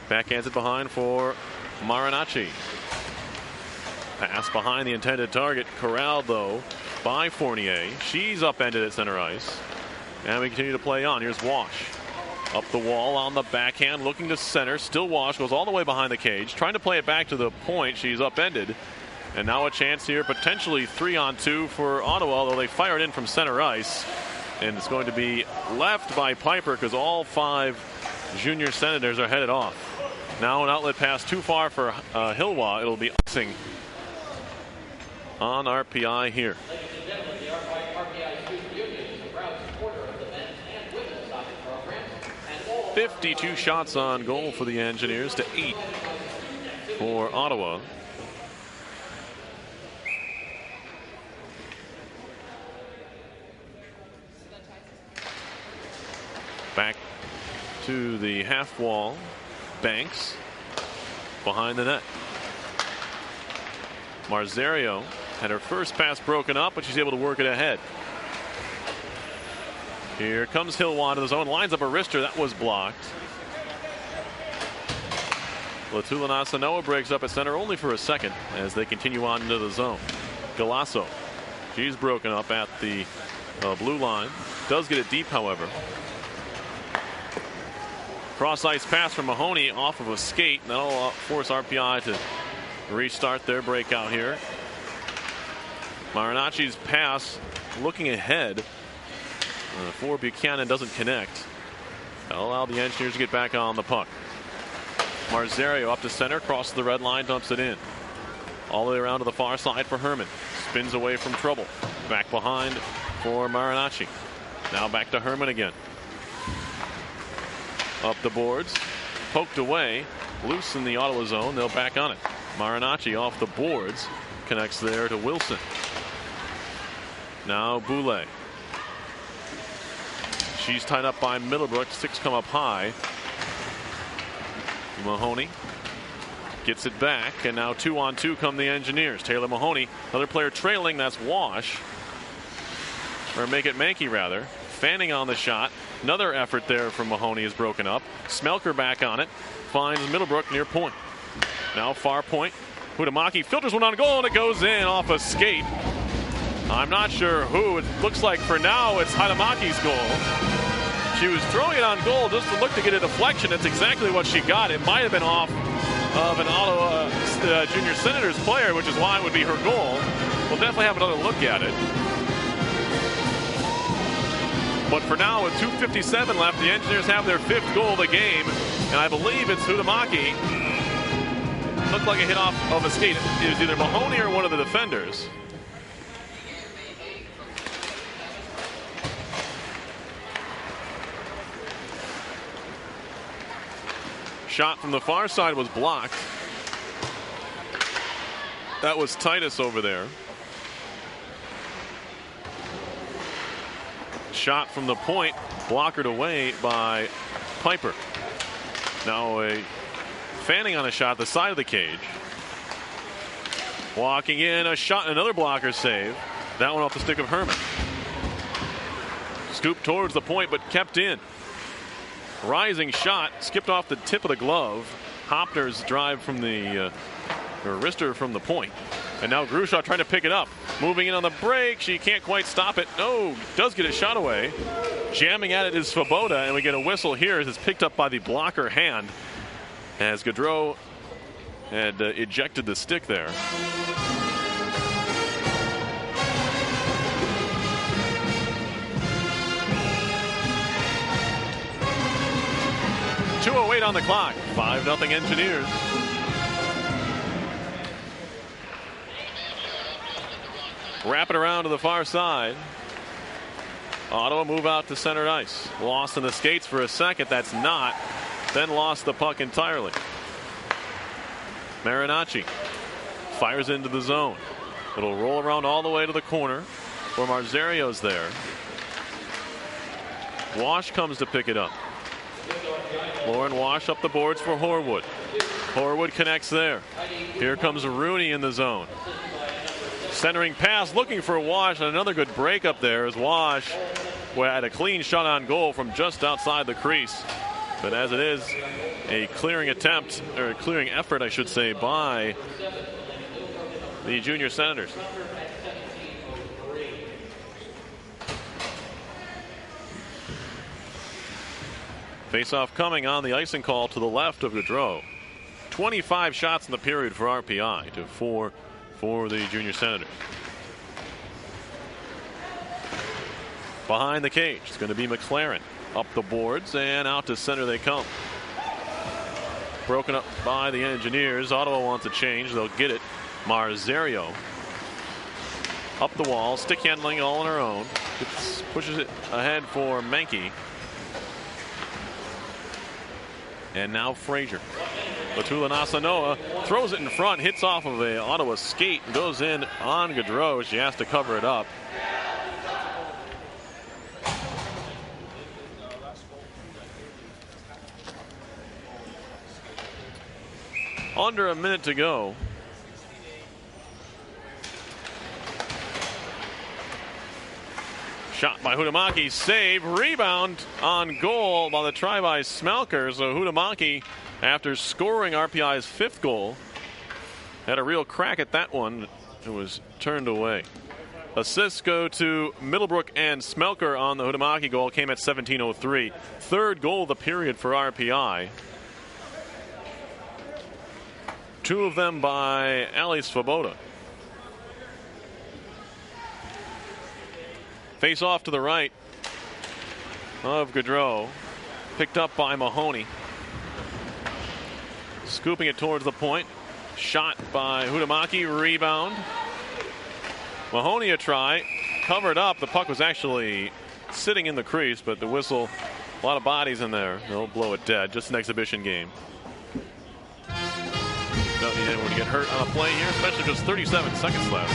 [SPEAKER 6] Backhands it behind for Marinacci. Pass behind the intended target. Corralled though by Fournier. She's upended at center ice. And we continue to play on. Here's Wash. Up the wall on the backhand. Looking to center. Still Wash. Goes all the way behind the cage. Trying to play it back to the point. She's upended. And now a chance here. Potentially 3-on-2 for Ottawa. Although they fire it in from center ice. And it's going to be left by Piper because all 5 junior Senators are headed off. Now an outlet pass too far for Hilwa. It'll be icing on RPI here. 52 shots on goal for the Engineers to 8 for Ottawa. Back to the half wall. Banks behind the net. Marzario had her first pass broken up, but she's able to work it ahead. Here comes Hilwan to the zone. Lines up a wrister. That was blocked. Latula-Nasanoa breaks up at center only for a second as they continue on into the zone. Galasso. She's broken up at the blue line. Does get it deep, however. Cross ice pass from Mahoney off of a skate. That'll force RPI to restart their breakout here. Marinacci's pass looking ahead for Buchanan doesn't connect. That'll allow the Engineers to get back on the puck. Marzario up to center, crosses the red line, dumps it in. All the way around to the far side for Herman. Spins away from trouble. Back behind for Marinacci. Now back to Herman again. Up the boards. Poked away. Loose in the Ottawa zone. They'll back on it. Marinacci off the boards. Connects there to Wilson. Now Boulay. She's tied up by Middlebrook. 6 come up high. Mahoney gets it back, and now 2-on-2 come the Engineers. Taylor Mahoney, another player trailing. That's Wash, or make it Mankey rather. Fanning on the shot. Another effort there from Mahoney is broken up. Smelker back on it. Finds Middlebrook near point. Now far point. Hudamaki filters one on goal, and it goes in off a skate. I'm not sure who. It looks like for now it's Hudamaki's goal. She was throwing it on goal just to look to get a deflection. That's exactly what she got. It might have been off of an Ottawa Junior Senators player, which is why it would be her goal. We'll definitely have another look at it. But for now, with 2:57 left, the Engineers have their 5th goal of the game, and I believe it's Hudamaki. Looked like a hit off of a skate. It was either Mahoney or one of the defenders. Shot from the far side was blocked. That was Titus over there. Shot from the point, blockered away by Piper. Now a Fanning on a shot the side of the cage. Walking in, a shot, another blocker save. That one off the stick of Herman. Scooped towards the point, but kept in. Rising shot, skipped off the tip of the glove. Hopner's drive from the wrister from the point. And now Grushaw trying to pick it up. Moving in on the break. She can't quite stop it. No, does get a shot away. Jamming at it is Svoboda, and we get a whistle here as it's picked up by the blocker hand as Gaudreau had ejected the stick there. .208 on the clock. 5-0 Engineers. Wrap it around to the far side. Ottawa move out to center ice. Lost in the skates for a second. That's not. Then lost the puck entirely. Marinacci fires into the zone. It'll roll around all the way to the corner where Marzario's there. Wash comes to pick it up. Lauren Wash up the boards for Horwood. Horwood connects there. Here comes Rooney in the zone. Centering pass looking for Wash, and another good break up there as Wash had a clean shot on goal from just outside the crease. But as it is, a clearing attempt, or a clearing effort, I should say, by the Junior Senators. Face-off coming on the icing call to the left of Gaudreau. 25 shots in the period for RPI to 4 for the Junior Senators. Behind the cage, it's going to be McLaren. Up the boards and out to center they come. Broken up by the Engineers. Ottawa wants a change. They'll get it. Marzario up the wall, stick handling all on her own. Pushes it ahead for Mankey. And now Frazier. Latula Nasanoa throws it in front, hits off of a Ottawa skate, goes in on Gaudreau. She has to cover it up. Under a minute to go. Shot by Huhtamaki, save, rebound on goal by the try by Smelker. So Huhtamaki, after scoring RPI's 5th goal, had a real crack at that one. It was turned away. Assists go to Middlebrook and Smelker on the Huhtamaki goal, came at 17:03. 3rd goal of the period for RPI. 2 of them by Ali Svoboda. Face off to the right of Gaudreau. Picked up by Mahoney. Scooping it towards the point. Shot by Huhtamaki. Rebound. Mahoney a try. Covered up. The puck was actually sitting in the crease, but the whistle, a lot of bodies in there. They'll blow it dead. Just an exhibition game. Don't need anyone to get hurt on a play here, especially just 37 seconds left.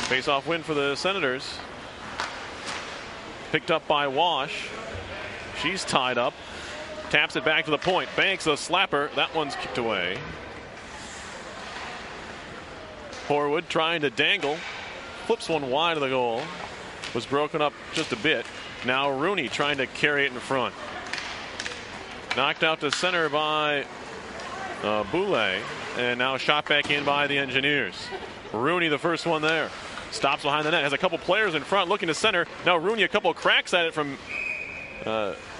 [SPEAKER 6] Face-off win for the Senators. Picked up by Wash. She's tied up. Taps it back to the point. Banks a slapper. That one's kicked away. Horwood trying to dangle. Flips one wide of the goal. Was broken up just a bit. Now Rooney trying to carry it in front. Knocked out to center by Boulay. And now shot back in by the Engineers. Rooney the first one there. Stops behind the net. Has a couple players in front looking to center. Now Rooney a couple cracks at it from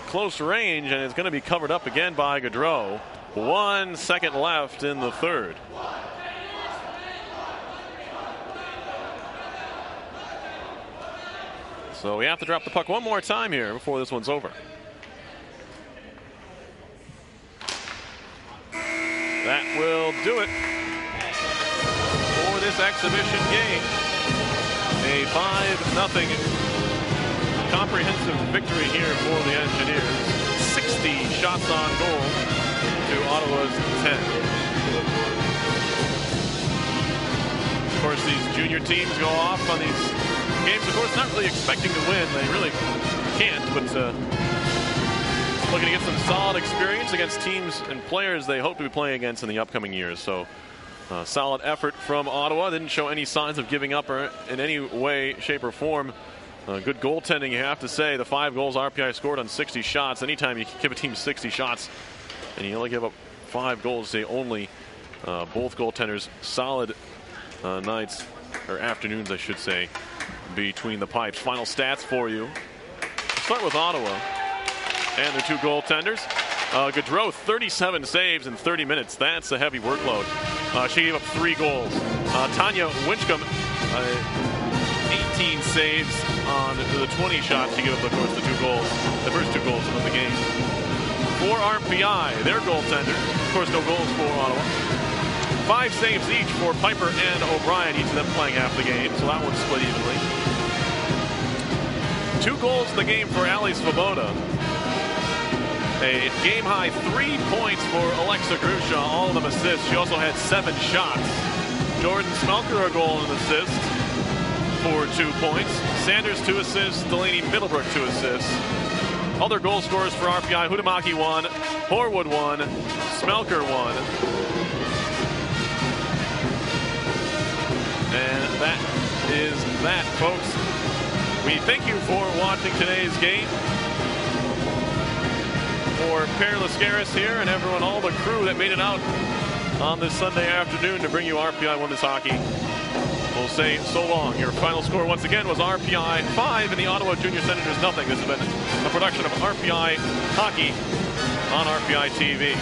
[SPEAKER 6] close range, and it's going to be covered up again by Gaudreau. 1 second left in the 3rd. So we have to drop the puck one more time here before this one's over. That will do it for this exhibition game. A 5-0 comprehensive victory here for the Engineers. 60 shots on goal to Ottawa's 10. Of course, these junior teams go off on these games, of course, not really expecting to win. They really can't, but looking to get some solid experience against teams and players they hope to be playing against in the upcoming years. So solid effort from Ottawa. Didn't show any signs of giving up or in any way, shape, or form Good goaltending, you have to say. The 5 goals RPI scored on 60 shots. Anytime you give a team 60 shots and you only give up 5 goals, they only both goaltenders solid nights, or afternoons, I should say, between the pipes. Final stats for you. Start with Ottawa and their 2 goaltenders. Gaudreau, 37 saves in 30 minutes. That's a heavy workload. She gave up 3 goals. Tanya Winchcomb, 18 saves on the 20 shots. She gave up, of course, the first two goals of the game. For RPI, their goaltenders, of course, no goals for Ottawa. 5 saves each for Piper and O'Brien, each of them playing half the game, so that one's split evenly. 2 goals in the game for Ali Svoboda. A game-high 3 points for Alexa Grushaw, all of them assists. She also had 7 shots. Jordan Smelker, a goal and an assist for 2 points. Sanders, 2 assists. Delaney Middlebrook, 2 assists. Other goal scorers for RPI: Hudamaki 1, Horwood 1, Smelker 1. And that is that, folks. We thank you for watching today's game. For Per Lascaris here and everyone, all the crew that made it out on this Sunday afternoon to bring you RPI Women's Hockey, we'll say so long. Your final score once again was RPI 5 and the Ottawa Junior Senators 0. This has been a production of RPI Hockey on RPI TV.